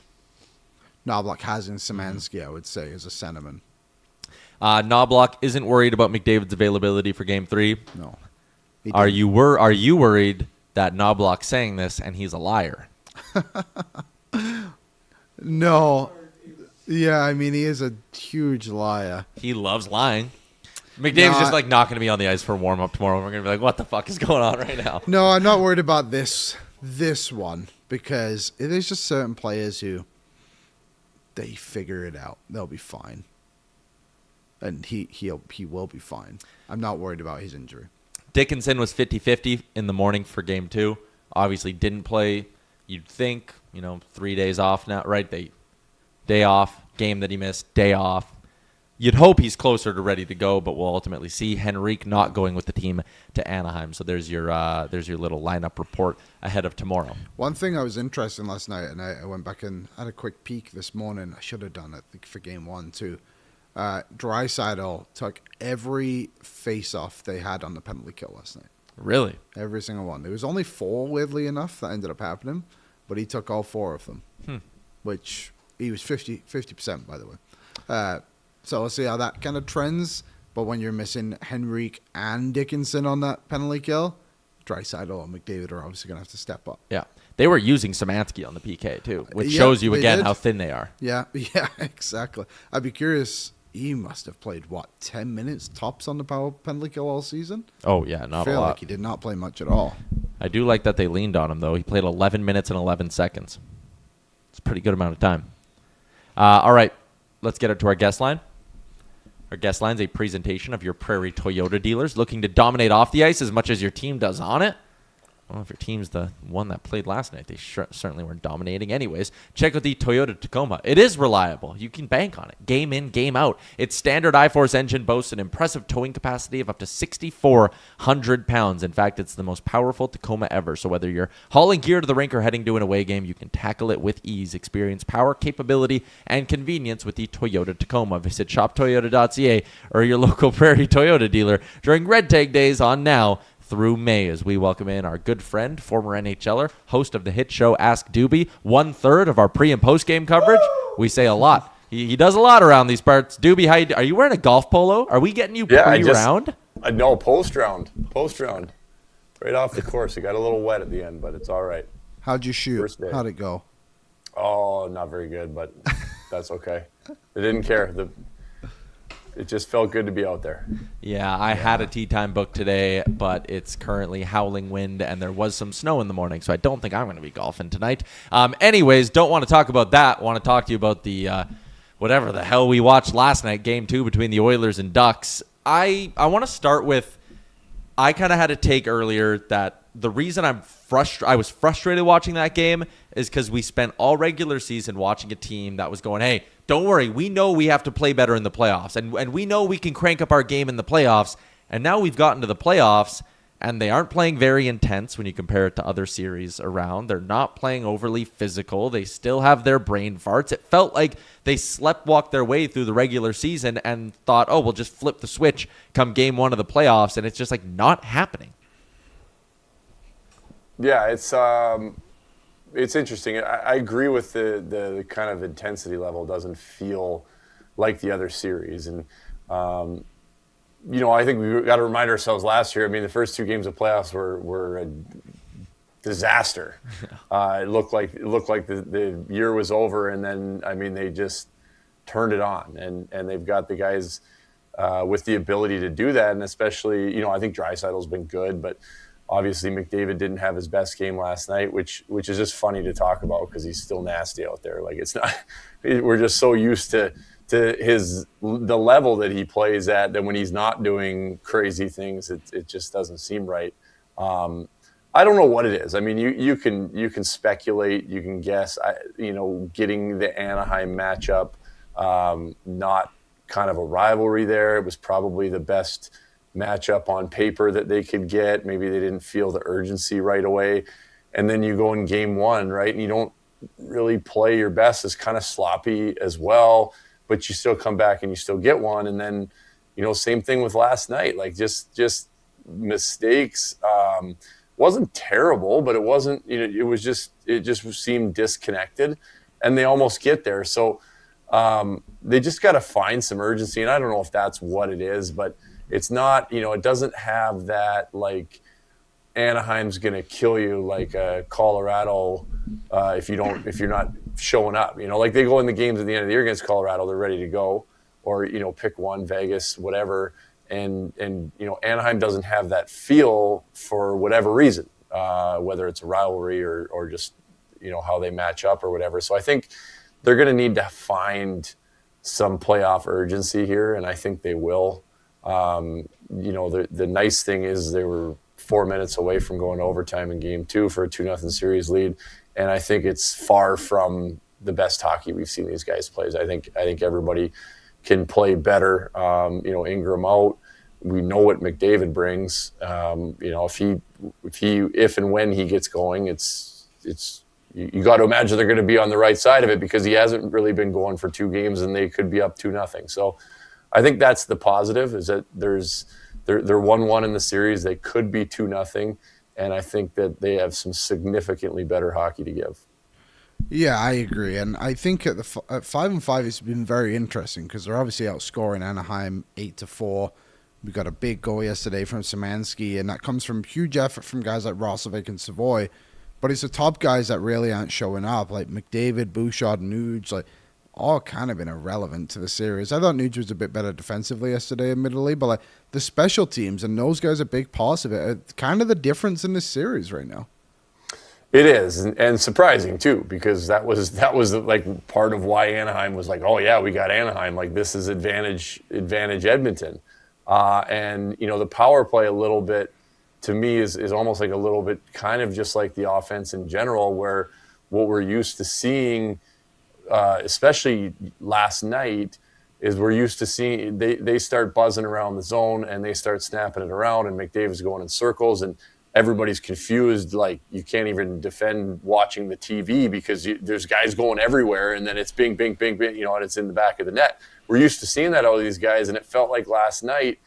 Knoblauch has in Szymanski, I would say, as a centerman. Knoblauch isn't worried about McDavid's availability for Game 3. No. Are you worried that Knoblauch's saying this and he's a liar? No. Yeah, he is a huge liar. He loves lying. McDavid's just not going to be on the ice for warm-up tomorrow. We're going to be like, what the fuck is going on right now? No, I'm not worried about this one, because there's just certain players who they figure it out. They'll be fine. And he will be fine. I'm not worried about his injury. Dickinson was 50-50 in the morning for Game 2. Obviously didn't play. You'd think, 3 days off now, right? Day off, game that he missed, day off. You'd hope he's closer to ready to go, but we'll ultimately see. Henrique not going with the team to Anaheim. So there's your little lineup report ahead of tomorrow. One thing I was interested in last night, and I went back and had a quick peek this morning. I should have done it for Game 1 too. Draisaitl took every face-off they had on the penalty kill last night. Really? Every single one. There was only 4, weirdly enough, that ended up happening, but he took all 4 of them, which he was 50%, by the way. So we'll see how that kind of trends. But when you're missing Henrique and Dickinson on that penalty kill, Draisaitl and McDavid are obviously going to have to step up. Yeah. They were using Szymanski on the PK, too, which Yeah, shows you they again did. how thin they are. Yeah, exactly. I'd be curious. He must have played, 10 minutes tops on the power penalty kill all season? Oh, yeah, not I a feel lot. like he did not play much at all. I do like that they leaned on him, though. He played 11 minutes and 11 seconds. It's a pretty good amount of time. All right, let's get it to our guest line. Our guest line is a presentation of your Prairie Toyota dealers looking to dominate off the ice as much as your team does on it. Well, if your team's the one that played last night, they certainly weren't dominating anyways. Check out the Toyota Tacoma. It is reliable. You can bank on it. Game in, game out. Its standard I-Force engine boasts an impressive towing capacity of up to 6,400 pounds. In fact, it's the most powerful Tacoma ever. So whether you're hauling gear to the rink or heading to an away game, you can tackle it with ease. Experience power, capability, and convenience with the Toyota Tacoma. Visit shoptoyota.ca or your local Prairie Toyota dealer during Red Tag Days on now through May, as we welcome in our good friend, former NHLer, host of the hit show Ask Doobie, 1/3 of our pre- and post-game coverage. We say a lot. He does a lot around these parts. Doobie, are you wearing a golf polo? Are we getting you pre-round? No, post-round. Post-round. Right off the course. It got a little wet at the end, but it's all right. How'd you shoot? First day. How'd it go? Oh, not very good, but that's okay. They didn't care. It just felt good to be out there. Yeah, I had a tee time booked today, but it's currently howling wind, and there was some snow in the morning, so I don't think I'm going to be golfing tonight. Anyways, don't want to talk about that. Want to talk to you about the whatever the hell we watched last night, Game 2 between the Oilers and Ducks. I want to start with, I kind of had a take earlier that the reason I was frustrated watching that game is because we spent all regular season watching a team that was going, hey, don't worry, we know we have to play better in the playoffs, and we know we can crank up our game in the playoffs, and now we've gotten to the playoffs, and they aren't playing very intense when you compare it to other series around. They're not playing overly physical. They still have their brain farts. It felt like they sleptwalked their way through the regular season and thought, oh, we'll just flip the switch come game 1 of the playoffs, and it's just like not happening. Yeah, it's interesting. I agree with the kind of intensity level doesn't feel like the other series. And, I think we got to remind ourselves last year, I mean, the first 2 games of playoffs were a disaster. It looked like the year was over, and then, I mean, they just turned it on. And they've got the guys with the ability to do that. And especially, I think Draisaitl's been good, but obviously, McDavid didn't have his best game last night, which is just funny to talk about because he's still nasty out there. Like, it's not. We're just so used to the level that he plays at that when he's not doing crazy things, it just doesn't seem right. I don't know what it is. I mean, you can speculate, you can guess. Getting the Anaheim matchup, not kind of a rivalry there. It was probably the best matchup on paper that they could get. Maybe they didn't feel the urgency right away. And then you go in game 1, right? And you don't really play your best. It's kind of sloppy as well, but you still come back and you still get one. And then, same thing with last night, like just mistakes. Wasn't terrible, but it wasn't, it just seemed disconnected, and they almost get there. So they just got to find some urgency. And I don't know if that's what it is, but it's not, it doesn't have that, like, Anaheim's going to kill you like Colorado if you're not showing up. Like they go in the games at the end of the year against Colorado, they're ready to go. Or, pick one, Vegas, whatever. And Anaheim doesn't have that feel for whatever reason, whether it's a rivalry or just, how they match up or whatever. So I think they're going to need to find some playoff urgency here, and I think they will. The nice thing is they were 4 minutes away from going to overtime in game 2 for a 2-0 series lead. And I think it's far from the best hockey we've seen these guys play. I think everybody can play better. Ingram out, we know what McDavid brings. If and when he gets going, it's you got to imagine they're going to be on the right side of it because he hasn't really been going for 2 games and they could be up 2-0. So I think that's the positive, is that they're 1-1 in the series. They could be 2-0, and I think that they have some significantly better hockey to give. Yeah, I agree, and I think at 5-5 it's been very interesting because they're obviously outscoring Anaheim 8-4, We got a big goal yesterday from Szymanski, and that comes from huge effort from guys like Roslovic and Savoy. But it's the top guys that really aren't showing up, like McDavid, Bouchard, Nuge, like all kind of been irrelevant to the series. I thought Nuge was a bit better defensively yesterday, admittedly, but like the special teams and those guys are big parts of it. It's kind of the difference in this series right now. It is, and surprising too, because that was like part of why Anaheim was like, oh yeah, we got Anaheim. Like this is advantage Edmonton, and the power play a little bit to me is almost like a little bit kind of just like the offense in general, where what we're used to seeing, especially last night, is we're used to seeing they start buzzing around the zone and they start snapping it around, and McDavid's going in circles and everybody's confused, like you can't even defend watching the TV because there's guys going everywhere, and then it's bing, bing, bing, bing, and it's in the back of the net. We're used to seeing that out of these guys, and it felt like last night,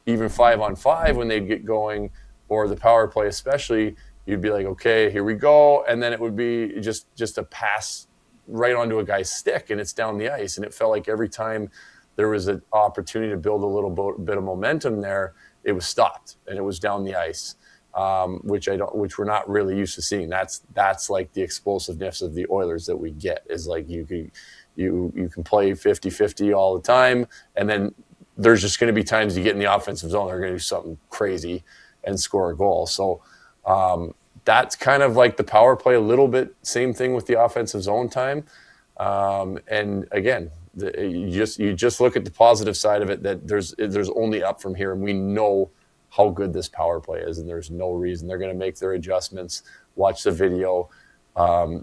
even 5-on-5 when they'd get going, or the power play especially, you'd be like, okay, here we go, and then it would be just a pass right onto a guy's stick, and it's down the ice, and it felt like every time there was an opportunity to build a little bit of momentum there, it was stopped, and it was down the ice. Which we're not really used to seeing. That's like the explosiveness of the Oilers that we get, is like you can play 50-50 all the time, and then there's just going to be times you get in the offensive zone, they're going to do something crazy and score a goal. So that's kind of like the power play a little bit. Same thing with the offensive zone time. And again, you just look at the positive side of it, that there's only up from here, and we know how good this power play is, and there's no reason. They're going to make their adjustments. Watch the video.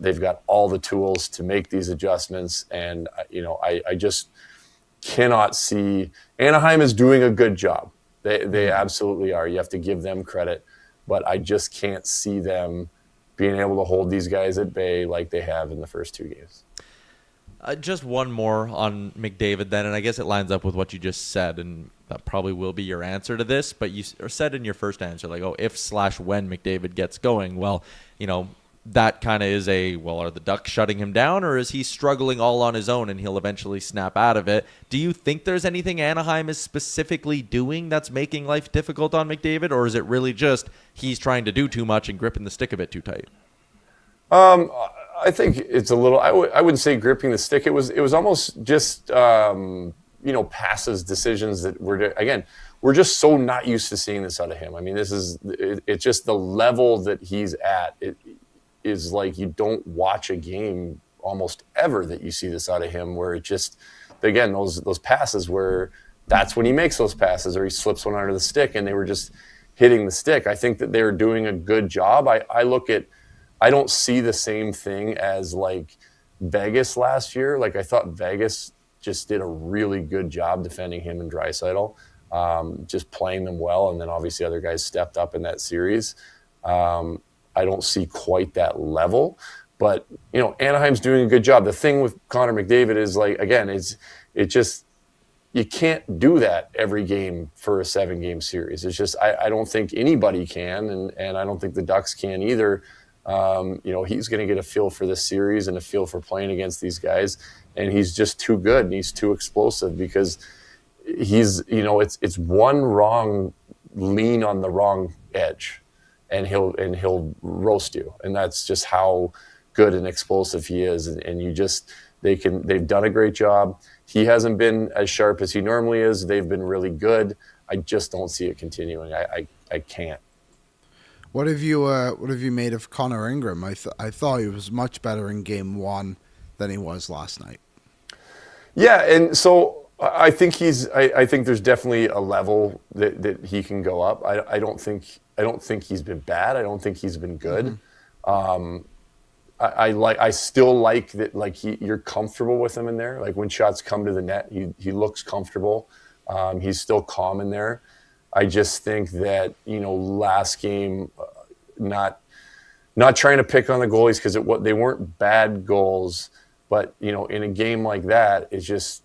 They've got all the tools to make these adjustments, and I just cannot see. Anaheim is doing a good job. They absolutely are. You have to give them credit, but I just can't see them being able to hold these guys at bay like they have in the first two games. Just one more on McDavid then, and I guess it lines up with what you just said, and that probably will be your answer to this, but you said in your first answer, like, oh, if/when McDavid gets going, well, that kind of is are the Ducks shutting him down, or is he struggling all on his own and he'll eventually snap out of it? Do you think there's anything Anaheim is specifically doing that's making life difficult on McDavid, or is it really just he's trying to do too much and gripping the stick a bit too tight? I think it's a little. I wouldn't say gripping the stick. It was almost just passes, decisions that we're just so not used to seeing this out of him. I mean, it's just the level that he's at. It is like you don't watch a game almost ever that you see this out of him, where it just, again, those passes where that's when he makes those passes, or he slips one under the stick, and they were just hitting the stick. I think that they were doing a good job. I don't see the same thing as like Vegas last year. Like I thought Vegas just did a really good job defending him and Draisaitl, just playing them well. And then obviously other guys stepped up in that series. I don't see quite that level, but Anaheim's doing a good job. The thing with Connor McDavid is like, again, you can't do that every game for a 7-game series. It's just, I don't think anybody can. And I don't think the Ducks can either. He's going to get a feel for this series and a feel for playing against these guys, and he's just too good and he's too explosive, because it's one wrong lean on the wrong edge, and he'll roast you, and that's just how good and explosive he is. And they've done a great job. He hasn't been as sharp as he normally is. They've been really good. I just don't see it continuing. I can't. What have you made of Connor Ingram? I thought he was much better in game 1 than he was last night. Yeah, and so I think I think there's definitely a level that he can go up. I don't think he's been bad. I don't think he's been good. Mm-hmm. I still like that. Like you're comfortable with him in there. Like when shots come to the net, he looks comfortable. He's still calm in there. I just think that, last game, not trying to pick on the goalies, because they weren't bad goals, but, in a game like that, it's just,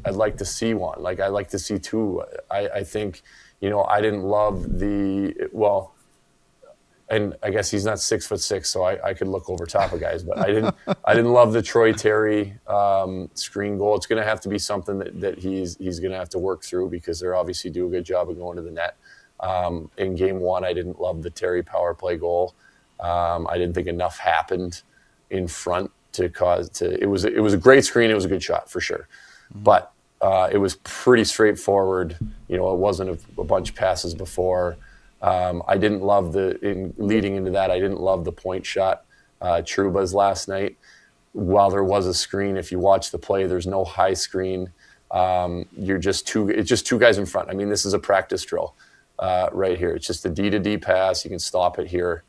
I'd like to see one. Like, I'd like to see 2. I think, I didn't love and I guess he's not 6'6", so I could look over top of guys. But I didn't love the Troy Terry screen goal. It's going to have to be something that he's going to have to work through, because they're obviously do a good job of going to the net. In game one, I didn't love the Terry power play goal. I didn't think enough happened in front to cause to. It was a great screen. It was a good shot for sure, but it was pretty straightforward. It wasn't a bunch of passes before. I didn't love leading into that. I didn't love the point shot, Trouba's last night. While there was a screen, if you watch the play, there's no high screen. It's just two guys in front. I mean, this is a practice drill right here. It's just a D-to-D pass. You can stop it here.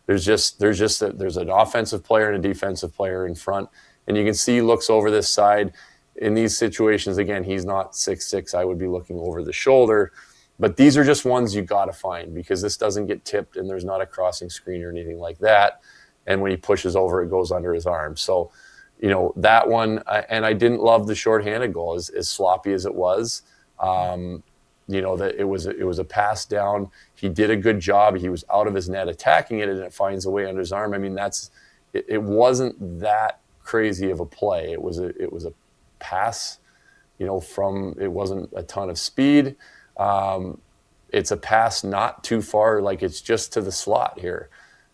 There's an offensive player and a defensive player in front, and you can see he looks over this side. In these situations, again, he's not 6'6". I would be looking over the shoulder. But these are just ones you got to find, because this doesn't get tipped and there's not a crossing screen or anything like that. And when he pushes over, it goes under his arm. So, that one, and I didn't love the shorthanded goal, as sloppy as it was. That it was a pass down. He did a good job. He was out of his net attacking it, and it finds a way under his arm. I mean, it wasn't that crazy of a play. It was a pass, it wasn't a ton of speed. It's a pass not too far, like it's just to the slot here.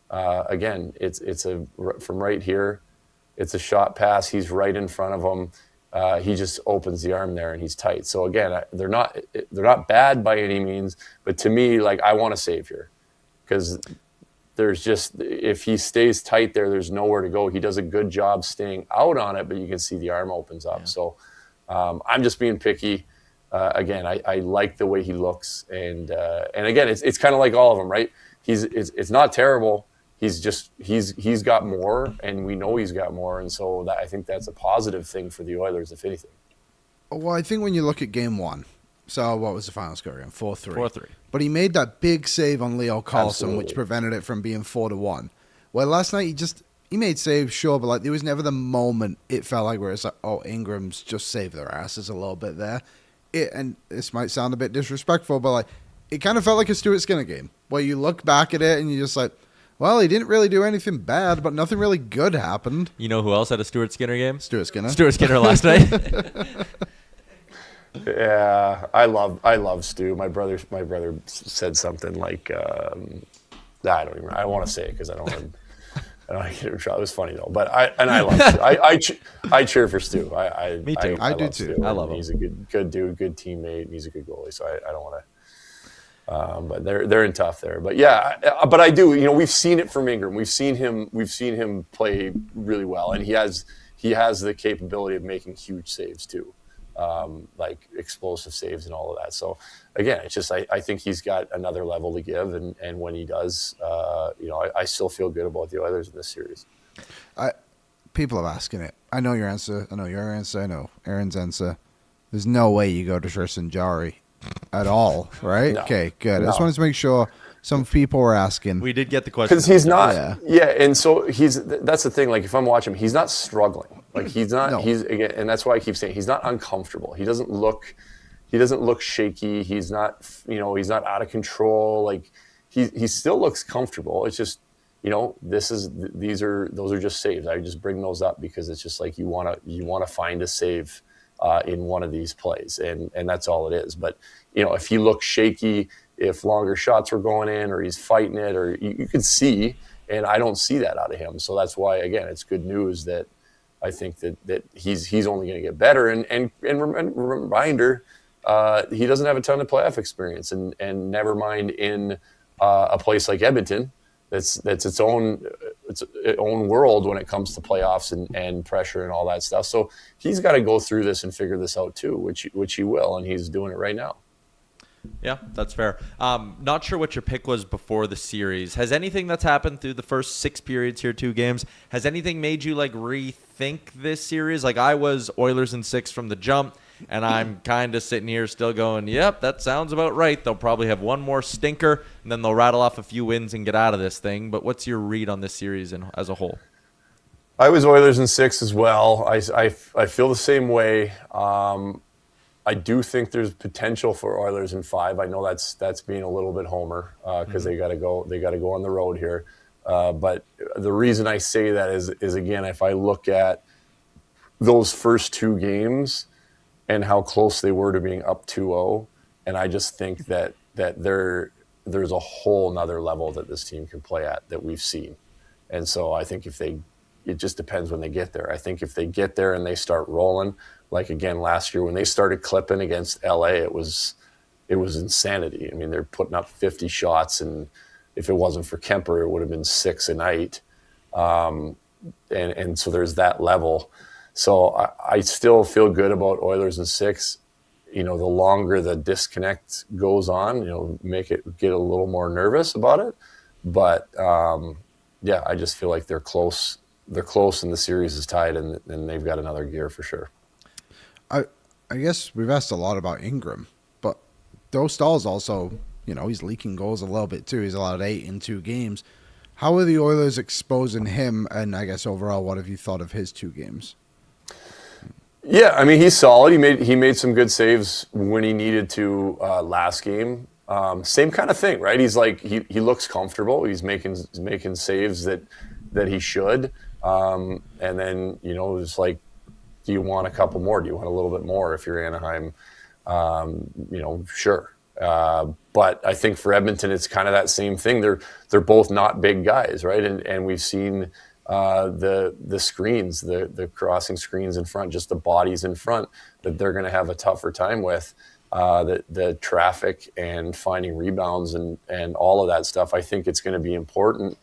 Again, it's from right here. It's a shot pass. He's right in front of him. He just opens the arm there and he's tight. So again, they're not bad by any means, but to me, like, I want to save here, because if he stays tight there's nowhere to go. He does a good job staying out on it, but you can see the arm opens up. Yeah. So I'm just being picky. Again, I like the way he looks, and again, it's kind of like all of them, right? It's not terrible. He's got more, and we know he's got more, and so I think that's a positive thing for the Oilers, if anything. Well, I think when you look at game one, so what was the final score again? 4-3. 4-3. But he made that big save on Leo Carlson, Absolutely. Which prevented it from being 4-1. Well, last night he made saves, sure, but like there was never the moment it felt like where it's like, oh, Ingram's just saved their asses a little bit there. And this might sound a bit disrespectful, but like it kind of felt like a Stuart Skinner game, where you look back at it and you're just like, well, he didn't really do anything bad, but nothing really good happened. You know who else had a Stuart Skinner game? Stuart Skinner last night. Yeah, I love Stu. My brother said something like, I don't want to say it because I don't want to get in trouble. It was funny though, but I love Stu. I cheer for Stu. Me too. I do too. Stu. I love him. He's a good dude, good teammate. He's a good goalie, so I don't want to. But they're in tough there. But yeah, but I do. We've seen it from Ingram. We've seen him play really well, and he has the capability of making huge saves too, like explosive saves and all of that. So again, it's just I think he's got another level to give, and when he does, I still feel good about the Oilers in this series. People are asking it. I know your answer. I know your answer. I know Aaron's answer. There's no way you go to Tristan Jarry at all, right? No. Okay, good. No. I just wanted to make sure some people were asking. We did get the question. Because he's not, and so that's the thing, like if I'm watching him, he's not struggling. Like he's not, No. he's, again, and that's why I keep saying he's not uncomfortable. He doesn't look shaky. He's not, he's not out of control. Like he still looks comfortable. It's just, those are just saves. I just bring those up because it's just like you want to find a save in one of these plays, and that's all it is. But if he looks shaky, if longer shots were going in, or he's fighting it, or you can see, and I don't see that out of him. So that's why, again, it's good news that I think that he's only going to get better. And reminder, he doesn't have a ton of playoff experience, and never mind in a place like Edmonton. That's its own world when it comes to playoffs and pressure and all that stuff. So he's got to go through this and figure this out too, which he will, and he's doing it right now. Yeah, that's fair. Not sure what your pick was before the series. Has anything that's happened through the first 6 periods here, 2 games, has anything made you like rethink this series? Like I was Oilers in 6 from the jump, and I'm kind of sitting here still going, yep, that sounds about right. They'll probably have one more stinker, and then they'll rattle off a few wins and get out of this thing. But what's your read on this series as a whole? I was Oilers in 6 as well. I feel the same way. I do think there's potential for Oilers in 5. I know that's being a little bit homer because they got to go on the road here. But the reason I say that is again, if I look at those first 2 games and how close they were to being up 2-0, and I just think that there's a whole nother level that this team can play at that we've seen. And so I think it just depends when they get there. I think if they get there and they start rolling, like again last year when they started clipping against LA, it was insanity. I mean, they're putting up 50 shots, and if it wasn't for Kemper, it would have been 6 a night. And so there's that level. So I still feel good about Oilers in 6. The longer the disconnect goes on, make it get a little more nervous about it. But I just feel like they're close. They're close, and the series is tied, and they've got another gear for sure. I guess we've asked a lot about Ingram, but Dostal's also, he's leaking goals a little bit too. He's allowed 8 in 2 games. How are the Oilers exposing him? And I guess overall, what have you thought of his 2 games? Yeah, I mean, he's solid. He made some good saves when he needed to last game. Same kind of thing, right? He's like he looks comfortable. He's making saves that he should. And then it's like, do you want a couple more? Do you want a little bit more if you're Anaheim? Sure. But I think for Edmonton, it's kind of that same thing. They're both not big guys, right? And we've seen the screens, the crossing screens in front, just the bodies in front that they're going to have a tougher time with. The traffic and finding rebounds and all of that stuff. I think it's going to be important.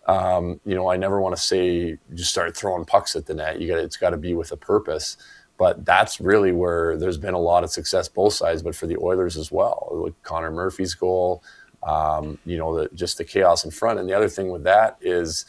I never want to say just start throwing pucks at the net. It's got to be with a purpose. But that's really where there's been a lot of success both sides, but for the Oilers as well. Like Connor Murphy's goal, just the chaos in front. And the other thing with that is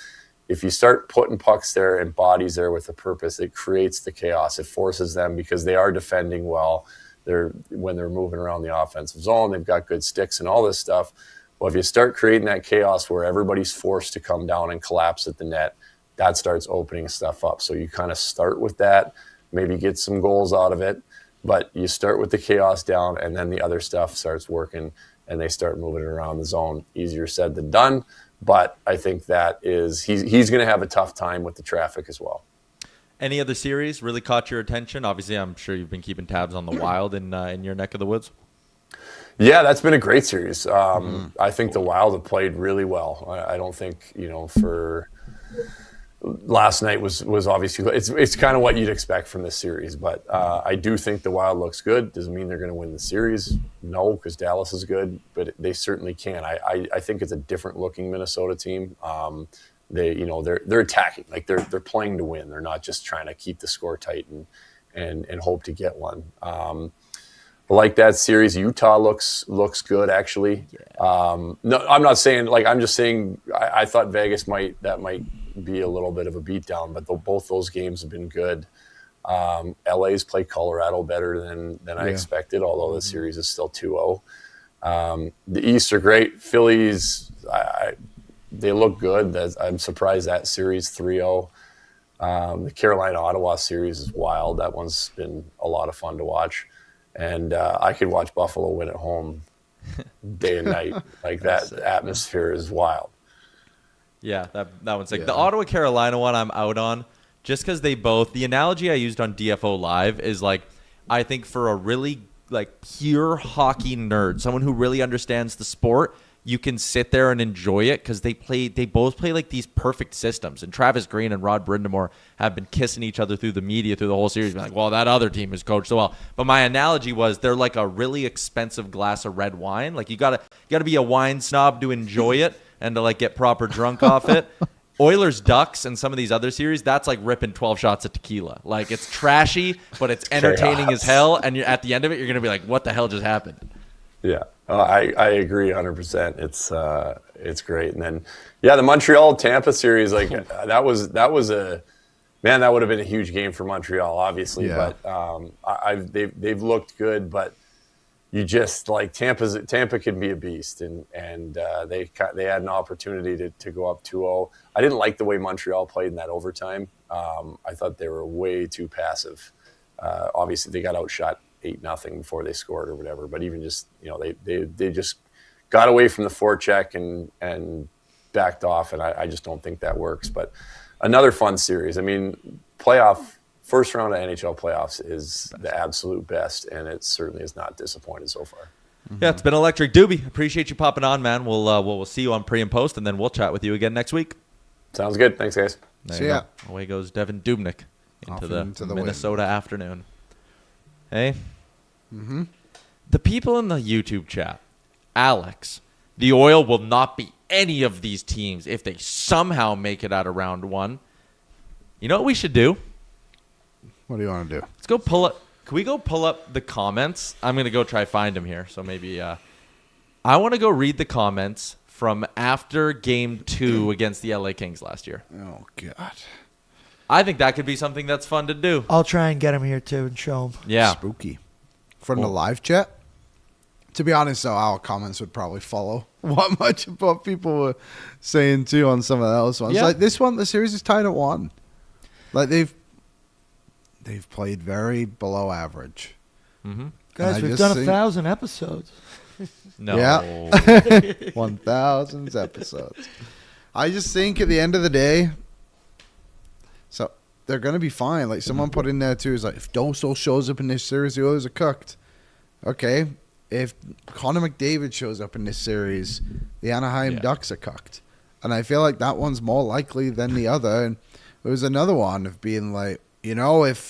if you start putting pucks there and bodies there with a purpose, it creates the chaos. It forces them because they are defending well. When they're moving around the offensive zone, they've got good sticks and all this stuff. Well, if you start creating that chaos where everybody's forced to come down and collapse at the net, that starts opening stuff up. So you kind of start with that, maybe get some goals out of it, but you start with the chaos down and then the other stuff starts working and they start moving it around the zone. Easier said than done, but I think that is he's going to have a tough time with the traffic as well. Any other series really caught your attention? Obviously, I'm sure you've been keeping tabs on the Wild in your neck of the woods. Yeah, that's been a great series. I think the Wild have played really well. I don't think, for last night was obviously it's kind of what you'd expect from this series, but I do think the Wild looks good. Doesn't mean they're going to win the series. No, because Dallas is good, but they certainly can. I think it's a different looking Minnesota team. They're attacking, like they're playing to win. They're not just trying to keep the score tight and hope to get one. But like that series, Utah looks good actually. Yeah. No, I'm not saying I'm just saying I thought Vegas might be a little bit of a beatdown, but both those games have been good. LA's played Colorado better than I expected, although the series is still 2-0. The East are great. Phillies, they look good. I'm surprised that series 3-0. The Carolina-Ottawa series is wild. That one's been a lot of fun to watch. And I could watch Buffalo win at home day and night. Like that atmosphere is wild. Yeah, that one's sick. Yeah. The Ottawa-Carolina one I'm out on just because they both – the analogy I used on DFO Live is I think for a really pure hockey nerd, someone who really understands the sport – you can sit there and enjoy it because they both play these perfect systems. And Travis Green and Rod Brindamore have been kissing each other through the media through the whole series. Being well, that other team is coached so well. But my analogy was they're like a really expensive glass of red wine. You gotta be a wine snob to enjoy it and to get proper drunk off it. Oilers Ducks and some of these other series, that's like ripping 12 shots of tequila. It's trashy, but it's entertaining as hell. And at the end of it, you're gonna be like, what the hell just happened? Yeah. I agree 100%. It's great. And then, the Montreal-Tampa series, that would have been a huge game for Montreal, obviously. Yeah. But they've looked good, but you just Tampa can be a beast, and they had an opportunity to go up 2-0. I didn't like the way Montreal played in that overtime. I thought they were way too passive. Obviously, they got outshot 8-0 before they scored or whatever. But even just, they just got away from the forecheck and backed off, and I just don't think that works. But another fun series. I mean, first round of NHL playoffs is the absolute best, and it certainly has not disappointed so far. Yeah, it's been electric. Doobie, appreciate you popping on, man. We'll see you on pre and post, and then we'll chat with you again next week. Sounds good. Thanks, guys. See ya. Away goes Devan Dubnyk into the Minnesota afternoon. Hey? Mm-hmm. The people in the YouTube chat, Alex, the Oil will not be any of these teams if they somehow make it out of round one. You know what we should do? What do you want to do? Let's go pull up. Can we go pull up the comments? I'm going to go try find them here. So maybe I want to go read the comments from after game 2 against the LA Kings last year. Oh, God. I think that could be something that's fun to do. I'll try and get him here too and show him. Yeah. Spooky. From the live chat? To be honest, though, our comments would probably follow what much of what people were saying, too, on some of those ones. Yeah. Like, this one, the series is tied at 1. Like, they've played very below average. Mm-hmm. Guys, we've done 1,000 episodes. No. Yeah. 1,000 episodes. I just think at the end of the day, so they're going to be fine. Like, someone put in there, too, is like, if Dostal shows up in this series, the Oilers are cooked. Okay. If Connor McDavid shows up in this series, the Anaheim Ducks are cooked. And I feel like that one's more likely than the other. And there was another one of being like, if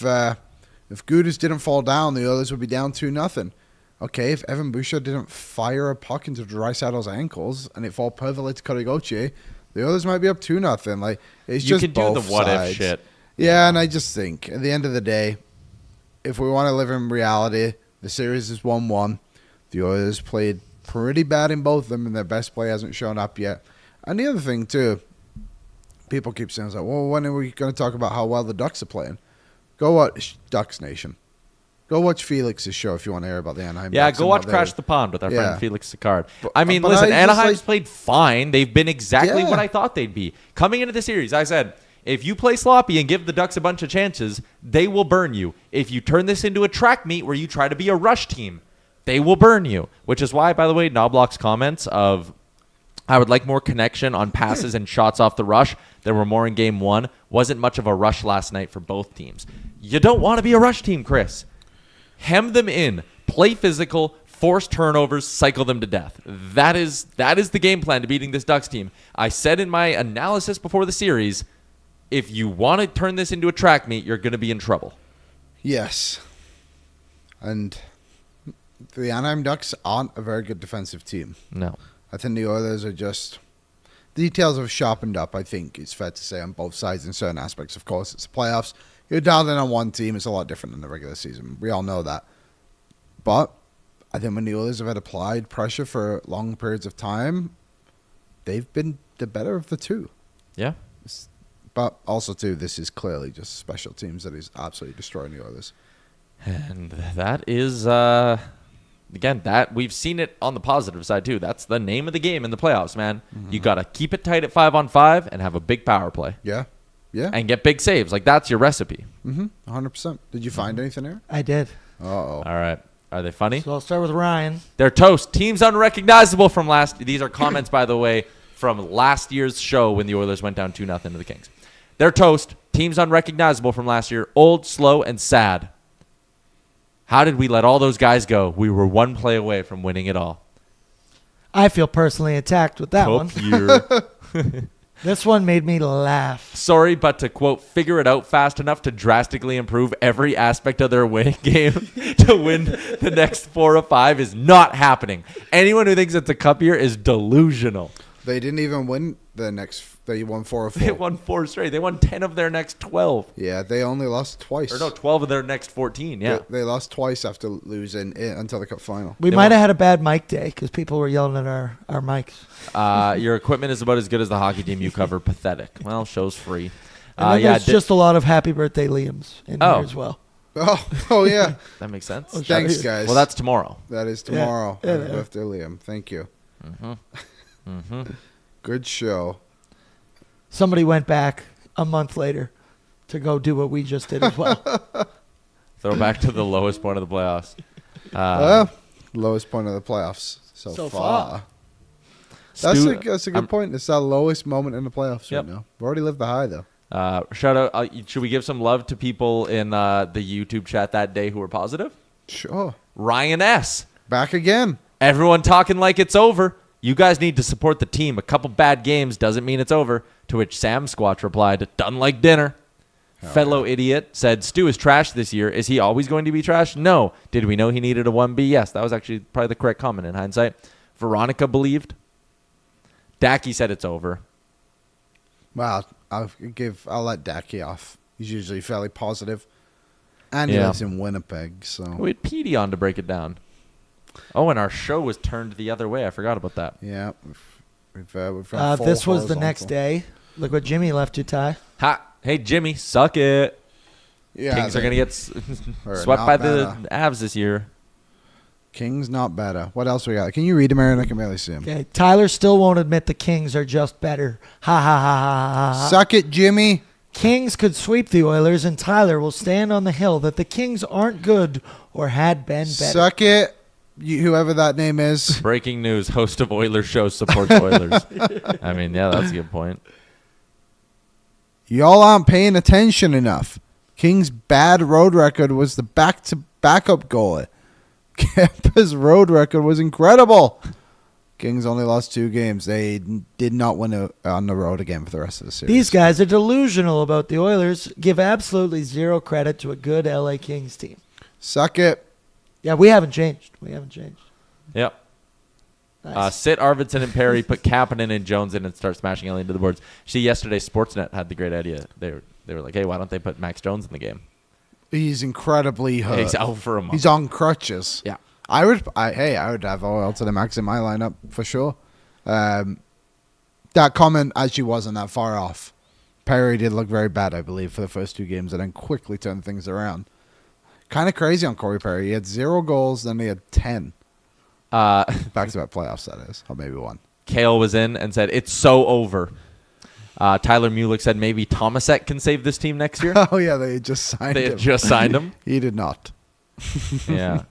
Gudas didn't fall down, the Oilers would be down 2-0. Okay, if Evan Bouchard didn't fire a puck into Draisaitl's ankles and it fall perfectly to Karigochi, the Oilers might be up 2-0. Like, it's You just can do both the what sides. if shit. Yeah, and I just think at the end of the day, if we want to live in reality, the series is 1-1. The Oilers played pretty bad in both of them, and their best play hasn't shown up yet. And the other thing, too, people keep saying, like, well, when are we going to talk about how well the Ducks are playing? Go watch Ducks Nation. Go watch Felix's show if you want to hear about the Anaheim Yeah, Ducks. go and watch what Crash they're- the Pond with our friend Felix Sicard. But listen, I just, Anaheim's like- played fine. They've been exactly Yeah. what I thought they'd be. Coming into the series, I said, if you play sloppy and give the Ducks a bunch of chances, they will burn you. If you turn this into a track meet where you try to be a rush team, they will burn you. Which is why, by the way, Knoblauch's comments of, I would like more connection on passes and shots off the rush. There were more in game 1. Wasn't much of a rush last night for both teams. You don't want to be a rush team, Chris. Hem them in. Play physical. Force turnovers. Cycle them to death. That is the game plan to beating this Ducks team. I said in my analysis before the series, if you want to turn this into a track meet, you're going to be in trouble. Yes. And the Anaheim Ducks aren't a very good defensive team. No. I think the Oilers are just... Details have sharpened up, I think, it's fair to say, on both sides in certain aspects. Of course, it's the playoffs. You're dialed in on one team. It's a lot different than the regular season. We all know that. But I think when the Oilers have had applied pressure for long periods of time, they've been the better of the two. Yeah. But also, too, this is clearly just special teams that is absolutely destroying the Oilers. And that is, again, that we've seen it on the positive side, too. That's the name of the game in the playoffs, man. You got to keep it tight at 5-on-5 and have a big power play. Yeah. Yeah. And get big saves. Like, that's your recipe. 100%. Did you find anything here? I did. Uh-oh. All right. Are they funny? So I'll start with Ryan. They're toast. Teams unrecognizable from last. These are comments, by the way, from last year's show when the Oilers went down 2-0 to the Kings. They're toast. Teams unrecognizable from last year. Old, slow, and sad. How did we let all those guys go? We were one play away from winning it all. I feel personally attacked with that one. This one made me laugh. Sorry, but to, quote, figure it out fast enough to drastically improve every aspect of their winning game to win the next 4 or 5 is not happening. Anyone who thinks it's a cup year is delusional. They didn't even win the next. They won 4 or 4. They won 4 straight. They won 10 of their next 12. Yeah, they only lost twice. Or no, 12 of their next 14, yeah. They lost twice after losing it until the cup final. We might have had a bad mic day because people were yelling at our mics. Your equipment is about as good as the hockey team you cover. Pathetic. Well, show's free. And then there's just a lot of happy birthday Liams in here as well. Oh yeah. That makes sense. Thanks, guys. Well, that's tomorrow. That is tomorrow. Yeah. Happy birthday, Liam. Thank you. Good show. Somebody went back a month later to go do what we just did as well. Throw back to the lowest point of the playoffs. Lowest point of the playoffs so far. That's a good point. It's our lowest moment in the playoffs Yep. right now. We've already lived the high, though. Shout out. Should we give some love to people in the YouTube chat that day who were positive? Sure. Ryan S. Back again. Everyone talking like it's over. You guys need to support the team. A couple bad games doesn't mean it's over. To which Sam Squatch replied, done like dinner. Fellow idiot said, Stu is trash this year. Is he always going to be trash? No. Did we know he needed a 1B? Yes. That was actually probably the correct comment in hindsight. Veronica believed. Dacky said it's over. Well, I'll let Dacky off. He's usually fairly positive. And he lives in Winnipeg, so. We had Petey on to break it down. Oh, and our show was turned the other way. I forgot about that. Yeah. We've run full this was the horizontal. next day. Look what Jimmy left you, Ty. Ha! Hey, Jimmy, suck it. Yeah, Kings are going to get Or swept not by better. the Avs this year. Kings not better. What else we got? Can you read him, Aaron? I can barely see him. Okay, Tyler still won't admit the Kings are just better. Ha ha ha ha ha ha. Suck it, Jimmy. Kings could sweep the Oilers, and Tyler will stand on the hill that the Kings aren't good or had been better. Suck it, whoever that name is. Breaking news, host of Oilers show supports Oilers. I mean, yeah, that's a good point. Y'all aren't paying attention enough. Kings' bad road record was the backup goalie. Kempa's road record was incredible. Kings only lost 2 games. They did not win on the road again for the rest of the series. These guys are delusional about the Oilers. Give absolutely zero credit to a good LA Kings team. Suck it. Yeah, we haven't changed. Yep. Nice. Sit Arvidsson and Perry, put Kapanen and Jones in and start smashing Ellie into the boards. See, yesterday Sportsnet had the great idea. They were like, hey, why don't they put Max Jones in the game? He's incredibly hurt. He's out for a month. He's on crutches. Yeah. I would have OL to the max in my lineup for sure. That comment actually wasn't that far off. Perry did look very bad, I believe, for the first 2 games and then quickly turned things around. Kind of crazy on Corey Perry. He had 0 goals, then he had 10. Back-to-back playoffs, that is. Or maybe 1. Kale was in and said, it's so over. Tyler Mulick said maybe Tomasek can save this team next year. Oh, yeah, they had just signed They him. had just signed him. He did not. Yeah.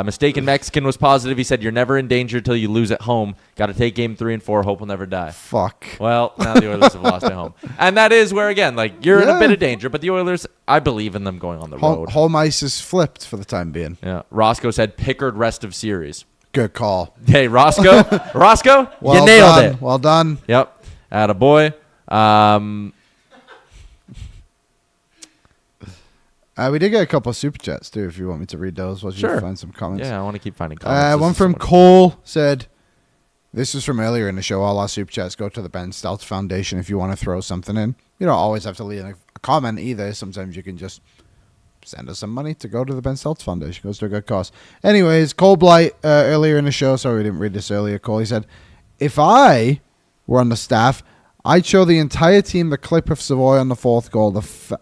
Mistaken Mexican was positive. He said, you're never in danger till you lose at home. Got to take game 3 and 4. Hope we'll never die. Fuck. Well, now the Oilers have lost at home. And that is where, again, like, you're in a bit of danger. But the Oilers, I believe in them going on the road. Home ice is flipped for the time being. Yeah. Roscoe said Pickard rest of series. Good call. Hey, Roscoe. Roscoe, Well you nailed done. it. Well done. Yep. Attaboy. We did get a couple of super chats, too, if you want me to read those. While Sure. you find some comments. Yeah, I want to keep finding comments. One from Cole said, this was from earlier in the show. All our super chats go to the Ben Stelz Foundation if you want to throw something in. You don't always have to leave a comment either. Sometimes you can just send us some money to go to the Ben Stelz Foundation. Goes to a good cause. Anyways, Cole Blight, earlier in the show, sorry we didn't read this earlier, Cole, he said, if I were on the staff, I'd show the entire team the clip of Savoy on the 4th goal.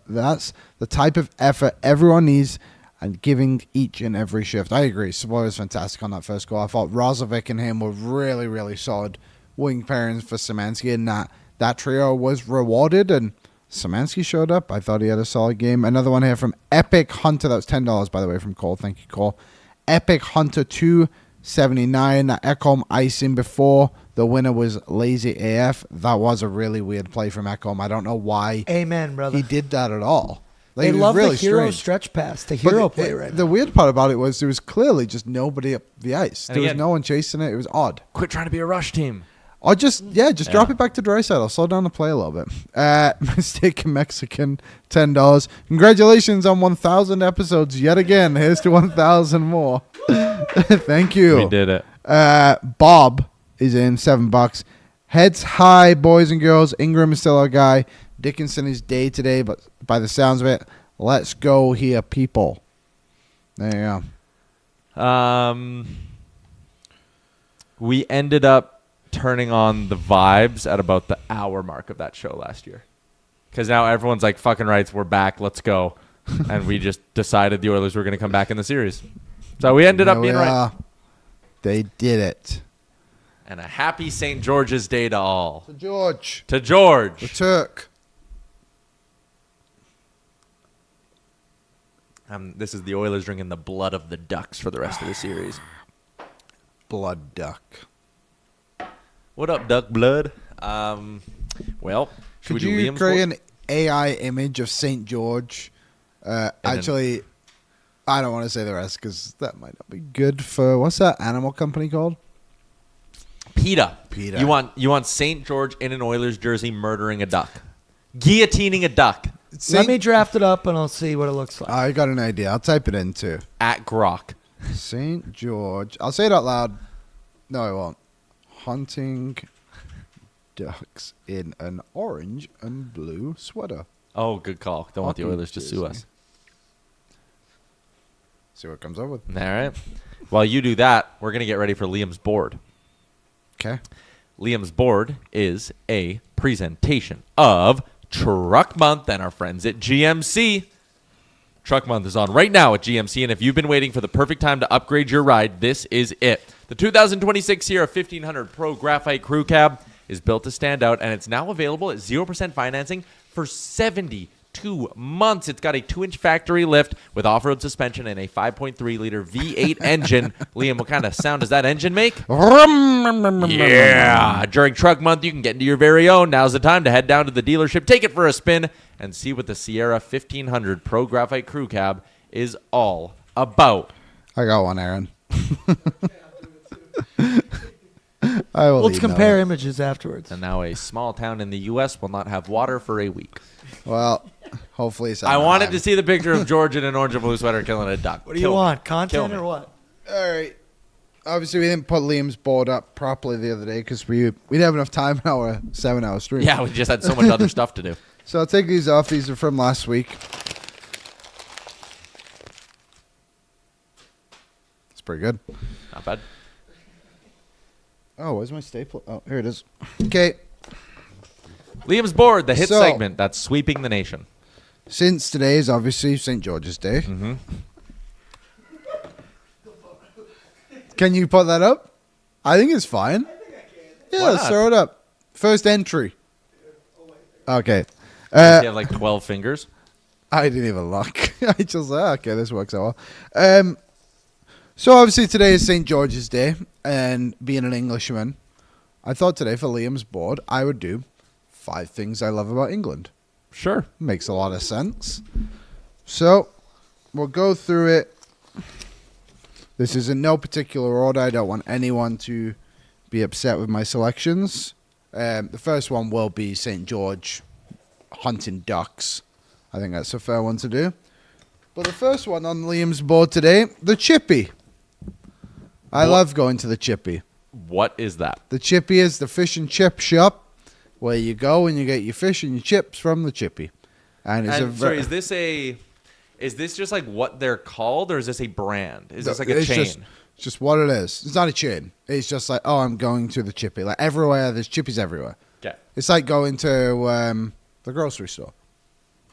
That's the type of effort everyone needs and giving each and every shift. I agree. Savoy was fantastic on that first goal. I thought Rozovic and him were really, really solid wing pairings for Szymanski, and that trio was rewarded, and Szymanski showed up. I thought he had a solid game. Another one here from Epic Hunter. That was $10, by the way, from Cole. Thank you, Cole. Epic Hunter 279. That Ekholm icing before the winner was lazy AF. That was a really weird play from Ekholm. I don't know why Amen, brother. he did that at all. They it was love really the hero strange. stretch pass, the But hero play right now. The weird part about it was there was clearly just nobody up the ice. And There was again- no one chasing it. It was odd. Quit trying to be a rush team. Or just drop it back to Draisaitl. Slow down the play a little bit. Mistaken Mexican, $10. Congratulations on 1,000 episodes yet again. Here's to 1,000 more. Thank you. We did it. Bob is in $7. Heads high, boys and girls. Ingram is still our guy. Dickinson is day today, but by the sounds of it, let's go here, people. There you go. We ended up turning on the vibes at about the hour mark of that show last year. Because now everyone's like, fucking rights, we're back, let's go. And we just decided the Oilers were going to come back in the series. So we ended up There being we right. are. They did it. And a happy St. George's Day to all. To George. To George. The Turk. This is the Oilers drinking the blood of the Ducks for the rest of the series. Blood duck. What up, Duck Blood? Well, should Could we do you Liam's create board? an AI image of St. George? Actually, I don't want to say the rest because that might not be good for what's that animal company called? PETA. PETA. You want St. George in an Oilers jersey murdering a duck, guillotining a duck Let me draft it up and I'll see what it looks like. I got an idea. I'll type it in too. at Grok. St. George. I'll say it out loud. No, I won't. Hunting ducks in an orange and blue sweater. Oh, good call. Don't want the Hockey Oilers to sue us. jersey. See what it comes up with. All right. While you do that, we're going to get ready for Liam's board. Okay. Liam's board is a presentation of Truck Month and our friends at GMC. Truck Month is on right now at GMC, and if you've been waiting for the perfect time to upgrade your ride, this is it. The 2026 Sierra 1500 Pro Graphite Crew Cab is built to stand out, and it's now available at 0% financing for 72 months. It's got a 2-inch factory lift with off-road suspension and a 5.3-liter V8 engine. Liam, what kind of sound does that engine make? Yeah. During Truck Month, you can get into your very own. Now's the time to head down to the dealership, take it for a spin, and see what the Sierra 1500 Pro Graphite Crew Cab is all about. I got one, Aaron. I will Let's email compare it. images afterwards. And now a small town in the U.S. will not have water for a week. Well, hopefully it's I wanted to see the picture of George in an orange and blue sweater killing a duck. What do you want? Content me. or what? All right. Obviously, we didn't put Liam's board up properly the other day because we didn't have enough time in our 7-hour stream. Yeah, we just had so much other stuff to do. So I'll take these off. These are from last week. It's pretty good. Not bad. Oh, where's my stapler? Oh, here it is. Okay. Liam's board, the hit So- segment that's sweeping the nation. Since today is obviously St. George's Day. Mm-hmm. Can you put that up? I think it's fine. Yeah, Why let's not? throw it up. First entry. Okay. Does he have like 12 fingers? I didn't even look. I just okay, this works out well. So obviously today is St. George's Day, and being an Englishman, I thought today for Liam's board I would do 5 things I love about England. Sure. Makes a lot of sense. So we'll go through it. This is in no particular order. I don't want anyone to be upset with my selections. The first one will be St. George hunting ducks. I think that's a fair one to do. But the first one on Liam's board today, the Chippy. I love going to the Chippy. What is that? The Chippy is the fish and chip shop where you go and you get your fish and your chips from the Chippy. And it's Sorry, is this just like what they're called, or is this a brand? Is this like a it's chain? Just what it is. It's not a chain. It's just like, oh, I'm going to the Chippy. Like everywhere, there's Chippies everywhere. Okay. It's like going to the grocery store.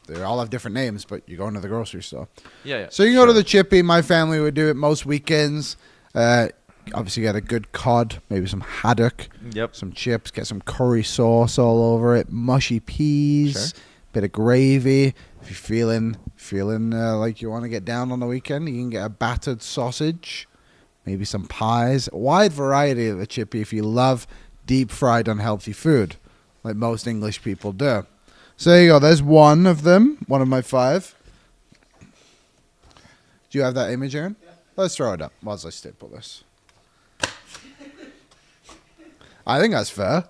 They all have different names, but you're going to the grocery store. Yeah. So you go to the Chippy. My family would do it most weekends. Obviously, get a good cod, maybe some haddock, Yep. some chips, get some curry sauce all over it, mushy peas, bit of gravy. If you're feeling like you want to get down on the weekend, you can get a battered sausage, maybe some pies. A wide variety of the Chippy if you love deep fried unhealthy food, like most English people do. So there you go. There's one of them, one of my 5. Do you have that image, Aaron? Yeah. Let's throw it up whilst I staple this. I think that's fair.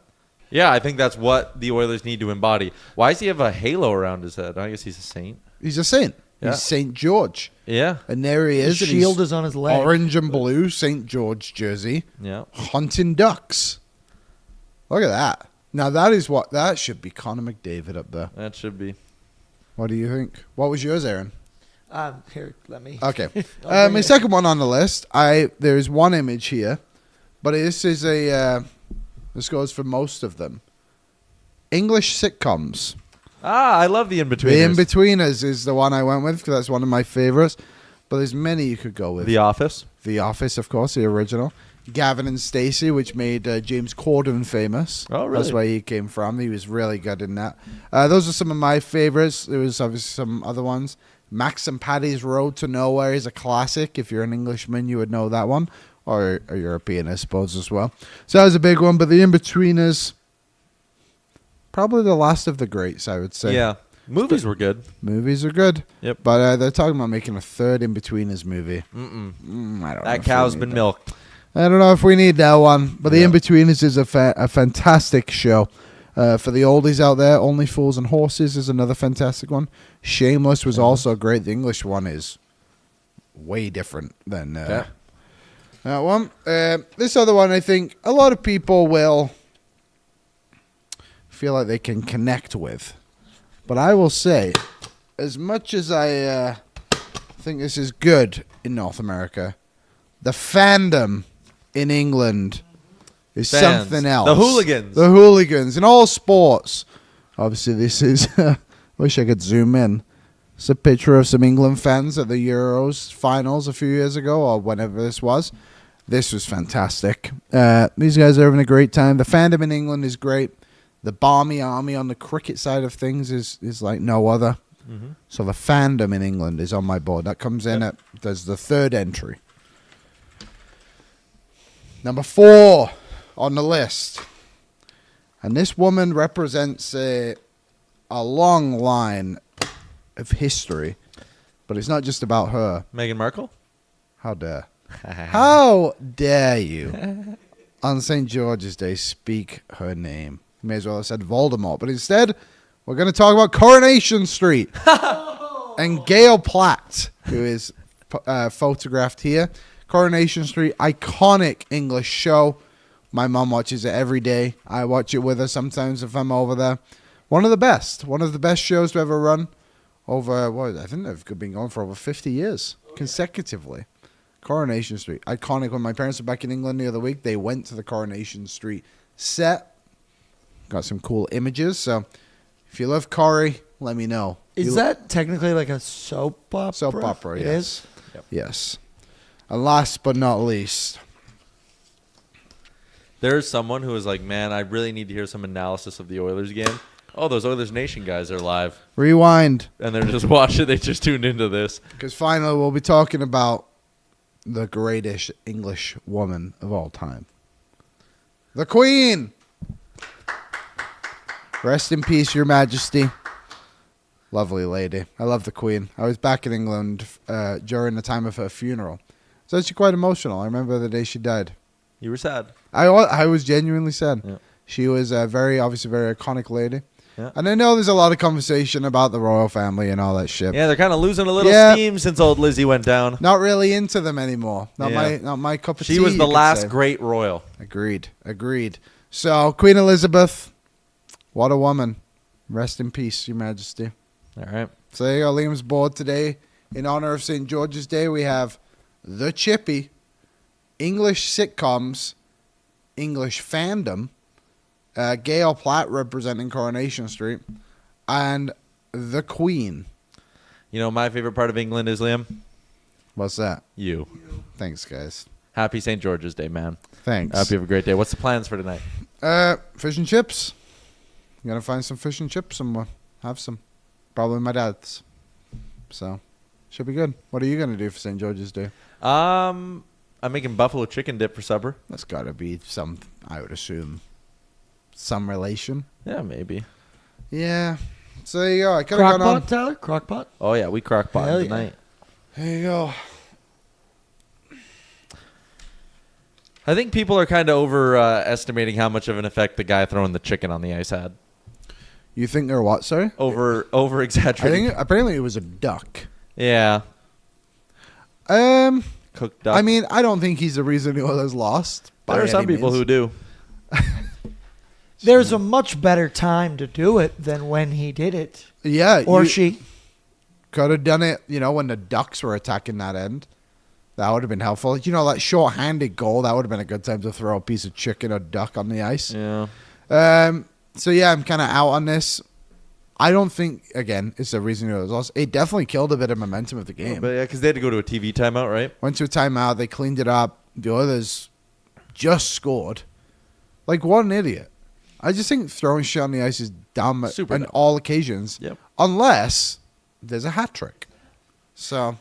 Yeah, I think that's what the Oilers need to embody. Why does he have a halo around his head? I guess he's a saint. He's a saint. Yeah. He's St. George. Yeah. And there he is. His and shield he's is on his leg. Orange and blue St. George jersey. Yeah. Hunting ducks. Look at that. Now that should be Connor McDavid up there. That should be. What do you think? What was yours, Aaron? Here, let me. Okay. I'll bring My it. second one on the list, there is one image here, but this is this goes for most of them. English sitcoms. I love the In-Betweeners. The In-Betweeners is the one I went with because that's one of my favorites. But there's many you could go with. The Office. The Office, of course, the original. Gavin and Stacey, which made James Corden famous. Oh, really? That's where he came from. He was really good in that. Those are some of my favorites. There was obviously some other ones. Max and Paddy's Road to Nowhere is a classic. If you're an Englishman, you would know that one. Or a European, I suppose, as well. So that was a big one. But the In-Betweeners, probably the last of the greats, I would say. Yeah. Movies were good. Movies are good. Yep. But they're talking about making a third In-Betweeners movie. I don't know. That cow's been milked. I don't know if we need that one. But the Yeah. In-Betweeners is a fantastic show. For the oldies out there, Only Fools and Horses is another fantastic one. Shameless was also great. The English one is way different than that one. This other one, I think a lot of people will feel like they can connect with. But I will say, as much as I think this is good in North America, the fandom in England is Fans. something else. The hooligans. The hooligans in all sports. Obviously, this is... wish I could zoom in. It's a picture of some England fans at the Euros finals a few years ago, or whenever this was. This was fantastic. These guys are having a great time. The fandom in England is great. The Barmy Army on the cricket side of things is like no other. Mm-hmm. So the fandom in England is on my board. That comes in at... There's the third entry. Number 4 on the list. And this woman represents a long line of history. But it's not just about her. Meghan Markle? How dare. How dare you on St. George's Day speak her name? You may as well have said Voldemort. But instead, we're going to talk about Coronation Street. And Gail Platt, who is photographed here. Coronation Street, iconic English show. My mom watches it every day. I watch it with her sometimes if I'm over there. One of the best shows to ever run. I think they've been going for over 50 years consecutively. Coronation Street, iconic. When my parents were back in England the other week, they went to the Coronation Street set. Got some cool images. So if you love Corrie, let me know. Is that technically like a soap opera? Soap opera, It yes. is? Yep. Yes. And last but not least, There's someone who is like, man, I really need to hear some analysis of the Oilers game. Oh, those Oilers Nation guys are live. rewind. And they're just watching. They just tuned into this. Because finally we'll be talking about the greatest English woman of all time. The Queen. Rest in peace, Your Majesty. Lovely lady. I love the Queen. I was back in England during the time of her funeral. It's actually quite emotional. I remember the day she died. You were sad. I was genuinely sad. Yeah. She was a very iconic lady. Yeah. And I know there's a lot of conversation about the royal family and all that shit. Yeah, they're kind of losing a little Yeah. steam since old Lizzie went down. Not really into them anymore. Not Yeah. my cup of tea. She was you the could last say. great royal. Agreed. So, Queen Elizabeth, what a woman. Rest in peace, Your Majesty. All right. So there you go, Liam's board today. In honor of St. George's Day, we have The Chippy, English sitcoms, English fandom, Gail Platt representing Coronation Street, and The Queen. You know, my favorite part of England is, Liam? What's that? You. Thanks, guys. Happy St. George's Day, man. Thanks. I hope you have a great day. What's the plans for tonight? Fish and chips. I'm going to find some fish and chips somewhere. Have some. Probably my dad's. So, should be good. What are you going to do for St. George's Day? I'm making buffalo chicken dip for supper. That's got to be some, I would assume, some relation. Yeah, maybe. Yeah. So there you go. I could have gone on. Crockpot, Tyler? Crockpot? Oh, yeah, we crock pot Hell yeah. tonight. There you go. I think people are kind of overestimating how much of an effect the guy throwing the chicken on the ice had. You think they're what, sorry? Over I exaggerating. think apparently it was a duck. Yeah. Cooked duck. I mean, I don't think he's the reason the Oilers lost. there are some people who do. There's a much better time to do it than when he did it. Yeah. Or you she. could have done it, when the Ducks were attacking that end. That would have been helpful. That short-handed goal, that would have been a good time to throw a piece of chicken or duck on the ice. Yeah. So, yeah, I'm kind of out on this. I don't think, again, it's the reason it was lost. It definitely killed a bit of momentum of the game. But yeah, because they had to go to a TV timeout, right? Went to a timeout. They cleaned it up. The Oilers just scored. Like, what an idiot. I just think throwing shit on the ice is dumb Super on dumb. all occasions. Yep. Unless there's a hat trick. So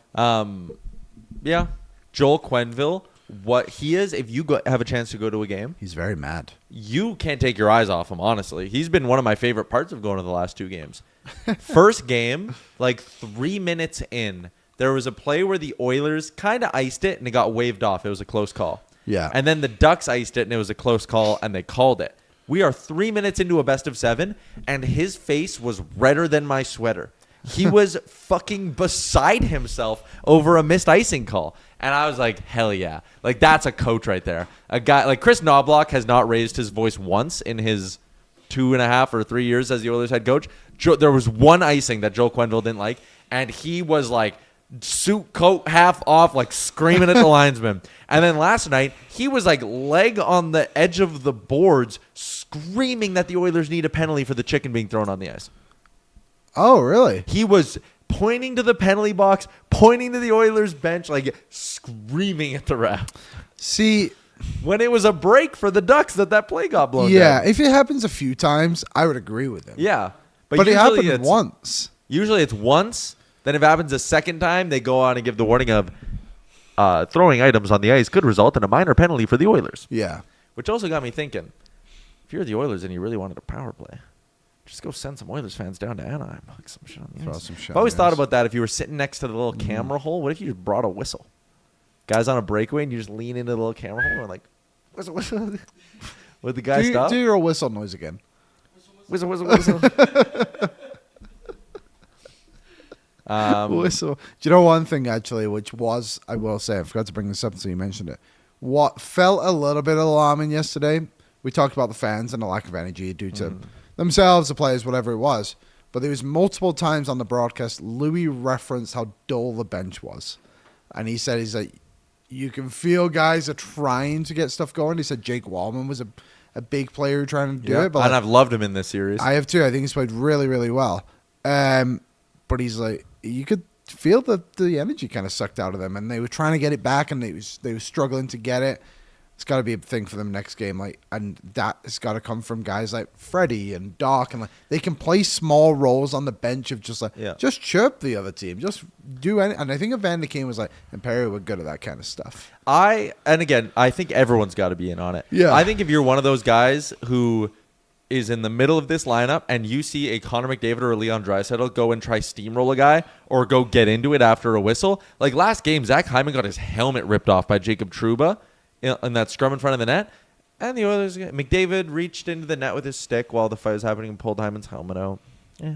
Yeah. Joel Quenneville, what he is, if you have a chance to go to a game, he's very mad. you can't take your eyes off him, honestly. He's been one of my favorite parts of going to the last 2 games. First game, like 3 minutes in, there was a play where the Oilers kind of iced it and it got waved off. It was a close call. Yeah. And then the Ducks iced it and it was a close call and they called it. We are 3 minutes into a best of 7 and his face was redder than my sweater. He was fucking beside himself over a missed icing call. And I was like, hell yeah. Like, that's a coach right there. A guy like Kris Knoblauch has not raised his voice once in his 2.5 or 3 years as the Oilers head coach. There was one icing that Joel Quenneville didn't like, and he was like, suit coat half off, like screaming at the linesman. And then last night, he was like leg on the edge of the boards, screaming that the Oilers need a penalty for the chicken being thrown on the ice. Oh, really? He was pointing to the penalty box, pointing to the Oilers bench, like screaming at the ref. See, when it was a break for the Ducks that play got blown yeah, down. if it happens a few times, I would agree with him. Yeah. But it usually happened once. Usually it's once. Then if it happens a second time, they go on and give the warning of throwing items on the ice could result in a minor penalty for the Oilers. Yeah. Which also got me thinking, if you're the Oilers and you really wanted a power play, just go send some Oilers fans down to Anaheim. Like some shit on the Throw ice. some shit I've always on the thought ice. about that if you were sitting next to the little camera hole. What if you just brought a whistle? Guys on a breakaway and you just lean into the little camera hole and like, whistle, whistle. Would the guy stop? Do your whistle noise again. Whistle, whistle, whistle. Whistle. Do you know one thing, actually, which was, I will say, I forgot to bring this up until you mentioned it. What felt a little bit alarming yesterday, we talked about the fans and the lack of energy due to themselves, the players, whatever it was. But there was multiple times on the broadcast, Louis referenced how dull the bench was. And he's like, you can feel guys are trying to get stuff going. He said Jake Wallman was a big player trying to do it. But and I've loved him in this series. I have too. I think he's played really, really well. But he's like, you could feel that the energy kind of sucked out of them, and they were trying to get it back, and they were struggling to get it. It's got to be a thing for them next game, and that has got to come from guys like Freddie and Doc, and they can play small roles on the bench of just just chirp the other team, just do any. And I think Evander Kane was like, and Perry were good at that kind of stuff. I think everyone's got to be in on it. Yeah. I think if you're one of those guys who is in the middle of this lineup and you see a Connor McDavid or a Leon Draisaitl go and try steamroll a guy or go get into it after a whistle, like last game, Zach Hyman got his helmet ripped off by Jacob Trouba in that scrum in front of the net. And the Oilers, McDavid reached into the net with his stick while the fight was happening and pulled Hyman's helmet out. Yeah.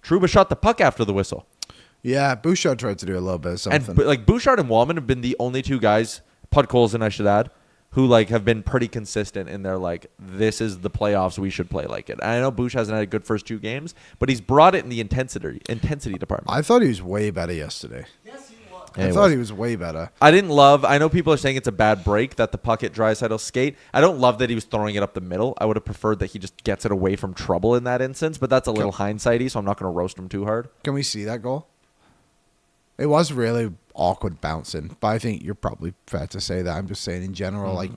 Trouba shot the puck after the whistle. Yeah, Bouchard tried to do a little bit of something. And like Bouchard and Wallman have been the only two guys, Podkolzin I should add, who like have been pretty consistent in their like, this is the playoffs, we should play like it. And I know Bouch hasn't had a good first 2 games, but he's brought it in the intensity department. I thought he was way better yesterday. Yes, he was. I thought he was way better. I know people are saying it's a bad break that the puck hit Draisaitl's skate. I don't love that he was throwing it up the middle. I would have preferred that he just gets it away from trouble in that instance, but that's a little hindsighty, so I'm not going to roast him too hard. Can we see that goal? It was really awkward bouncing, but I think you're probably fair to say that. I'm just saying in general, like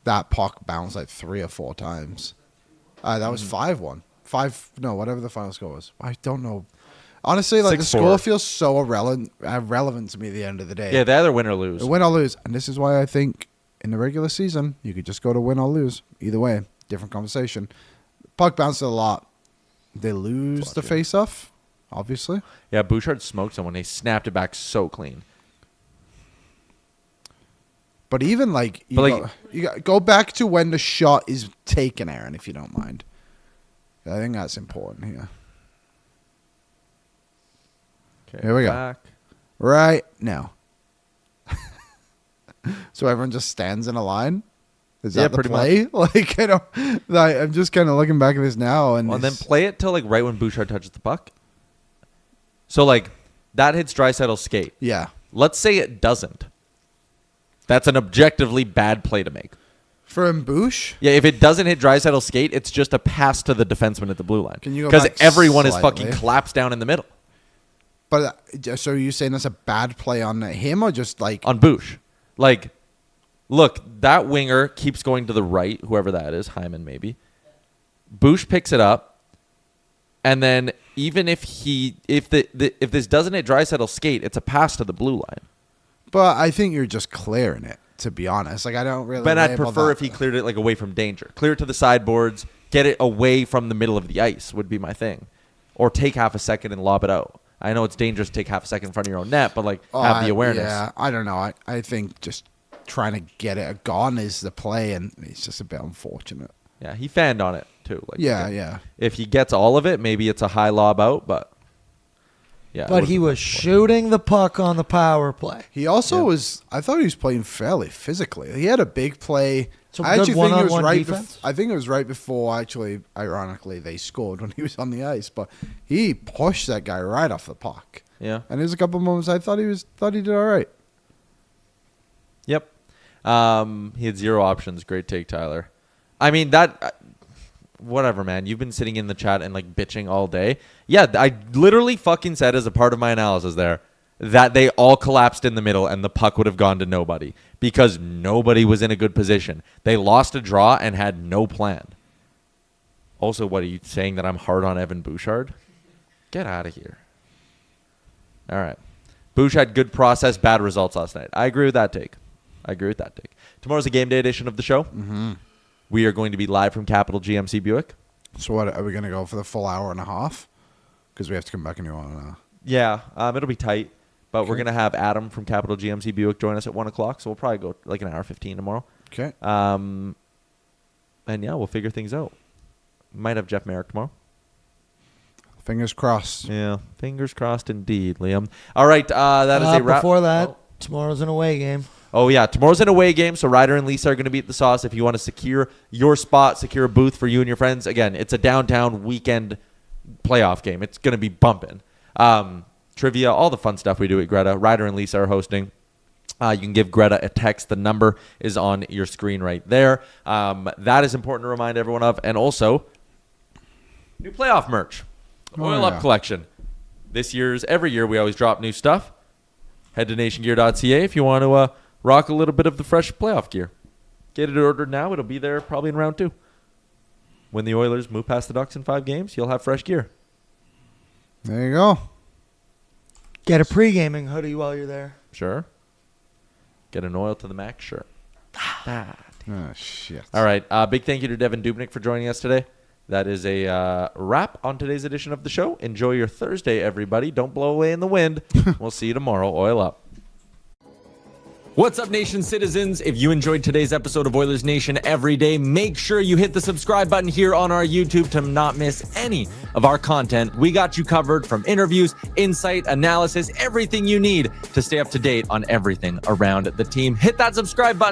that puck bounced like 3 or 4 times. That was 5-1. Whatever the final score was. I don't know. Honestly, like 6-4. the score feels so irrelevant to me at the end of the day. Yeah, they either win or lose. Win or lose. And this is why I think in the regular season, you could just go to win or lose. Either way, different conversation. Puck bounced a lot. They lose the face-off, obviously. Yeah, Bouchard smoked someone. They snapped it back so clean. But even like, go back to when the shot is taken, Aaron, if you don't mind. I think that's important here. Okay, Here we back. go. Right now. So everyone just stands in a line? Is that the pretty play? Like, I'm just kind of looking back at this now. And Then play it till like right when Bouchard touches the puck. So like that hits Draisaitl's skate. yeah. Let's say it doesn't. That's an objectively bad play to make. For Mbouche? Yeah, if it doesn't hit Draisaitl's skate, it's just a pass to the defenseman at the blue line. Can you go because back everyone is slightly? fucking collapsed down in the middle But so are you saying that's a bad play on him or just like... on Bouch. Like, look, that winger keeps going to the right, whoever that is, Hyman maybe. Bouch picks it up. And then even if this doesn't hit Draisaitl skate, it's a pass to the blue line. But I think you're just clearing it, to be honest. Like, I don't really. But I'd label prefer that. if he cleared it like away from danger. Clear it to the sideboards, get it away from the middle of the ice would be my thing. Or take half a second and lob it out. I know it's dangerous to take half a second in front of your own net, but have the awareness. Yeah, I don't know. I think just trying to get it gone is the play, and it's just a bit unfortunate. Yeah, he fanned on it too. Yeah. If he gets all of it, maybe it's a high lob out, but yeah. But he was shooting the puck on the power play. He also was. I thought he was playing fairly physically. He had a big play. So I good actually think it was one-on-one right. defense? I think it was right before. Actually, ironically, they scored when he was on the ice. But he pushed that guy right off the puck. Yeah. And there's a couple moments I thought he did all right. Yep. He had 0 options. Great take, Tyler. I mean, whatever, man. You've been sitting in the chat and bitching all day. Yeah, I literally fucking said as a part of my analysis there that they all collapsed in the middle and the puck would have gone to nobody because nobody was in a good position. They lost a draw and had no plan. Also, what are you saying, that I'm hard on Evan Bouchard? Get out of here. All right. Bouch had good process, bad results last night. I agree with that take. Tomorrow's a game day edition of the show. Mm-hmm. We are going to be live from Capital GMC Buick. So what are we going to go for the full hour and a half? Because we have to come back and do one. Yeah, it'll be tight. But we're going to have Adam from Capital GMC Buick join us at 1 o'clock. So we'll probably go an hour 15 tomorrow. Okay. And yeah, we'll figure things out. Might have Jeff Merrick tomorrow. Fingers crossed. Yeah, fingers crossed indeed, Liam. All right, that is a wrap. Before that, tomorrow's an away game. Oh, yeah. Tomorrow's an away game, so Ryder and Lisa are going to be at the Sauce. If you want to secure your spot, secure a booth for you and your friends, again, it's a downtown weekend playoff game. It's going to be bumping. Trivia, all the fun stuff we do at Greta. Ryder and Lisa are hosting. You can give Greta a text. The number is on your screen right there. That is important to remind everyone of. And also, new playoff merch. Oil Up Collection. Every year we always drop new stuff. Head to nationgear.ca if you want to rock a little bit of the fresh playoff gear. Get it ordered now. It'll be there probably in round 2. When the Oilers move past the Ducks in 5 games, you'll have fresh gear. There you go. Get a pre-gaming hoodie while you're there. Sure. Get an Oil to the Max shirt. Oh, shit. All right. Big thank you to Devan Dubnyk for joining us today. That is a wrap on today's edition of the show. Enjoy your Thursday, everybody. Don't blow away in the wind. We'll see you tomorrow. Oil up. What's up, Nation citizens? If you enjoyed today's episode of Oilers Nation Everyday, make sure you hit the subscribe button here on our YouTube to not miss any of our content. We got you covered, from interviews, insight, analysis, everything you need to stay up to date on everything around the team. Hit that subscribe button.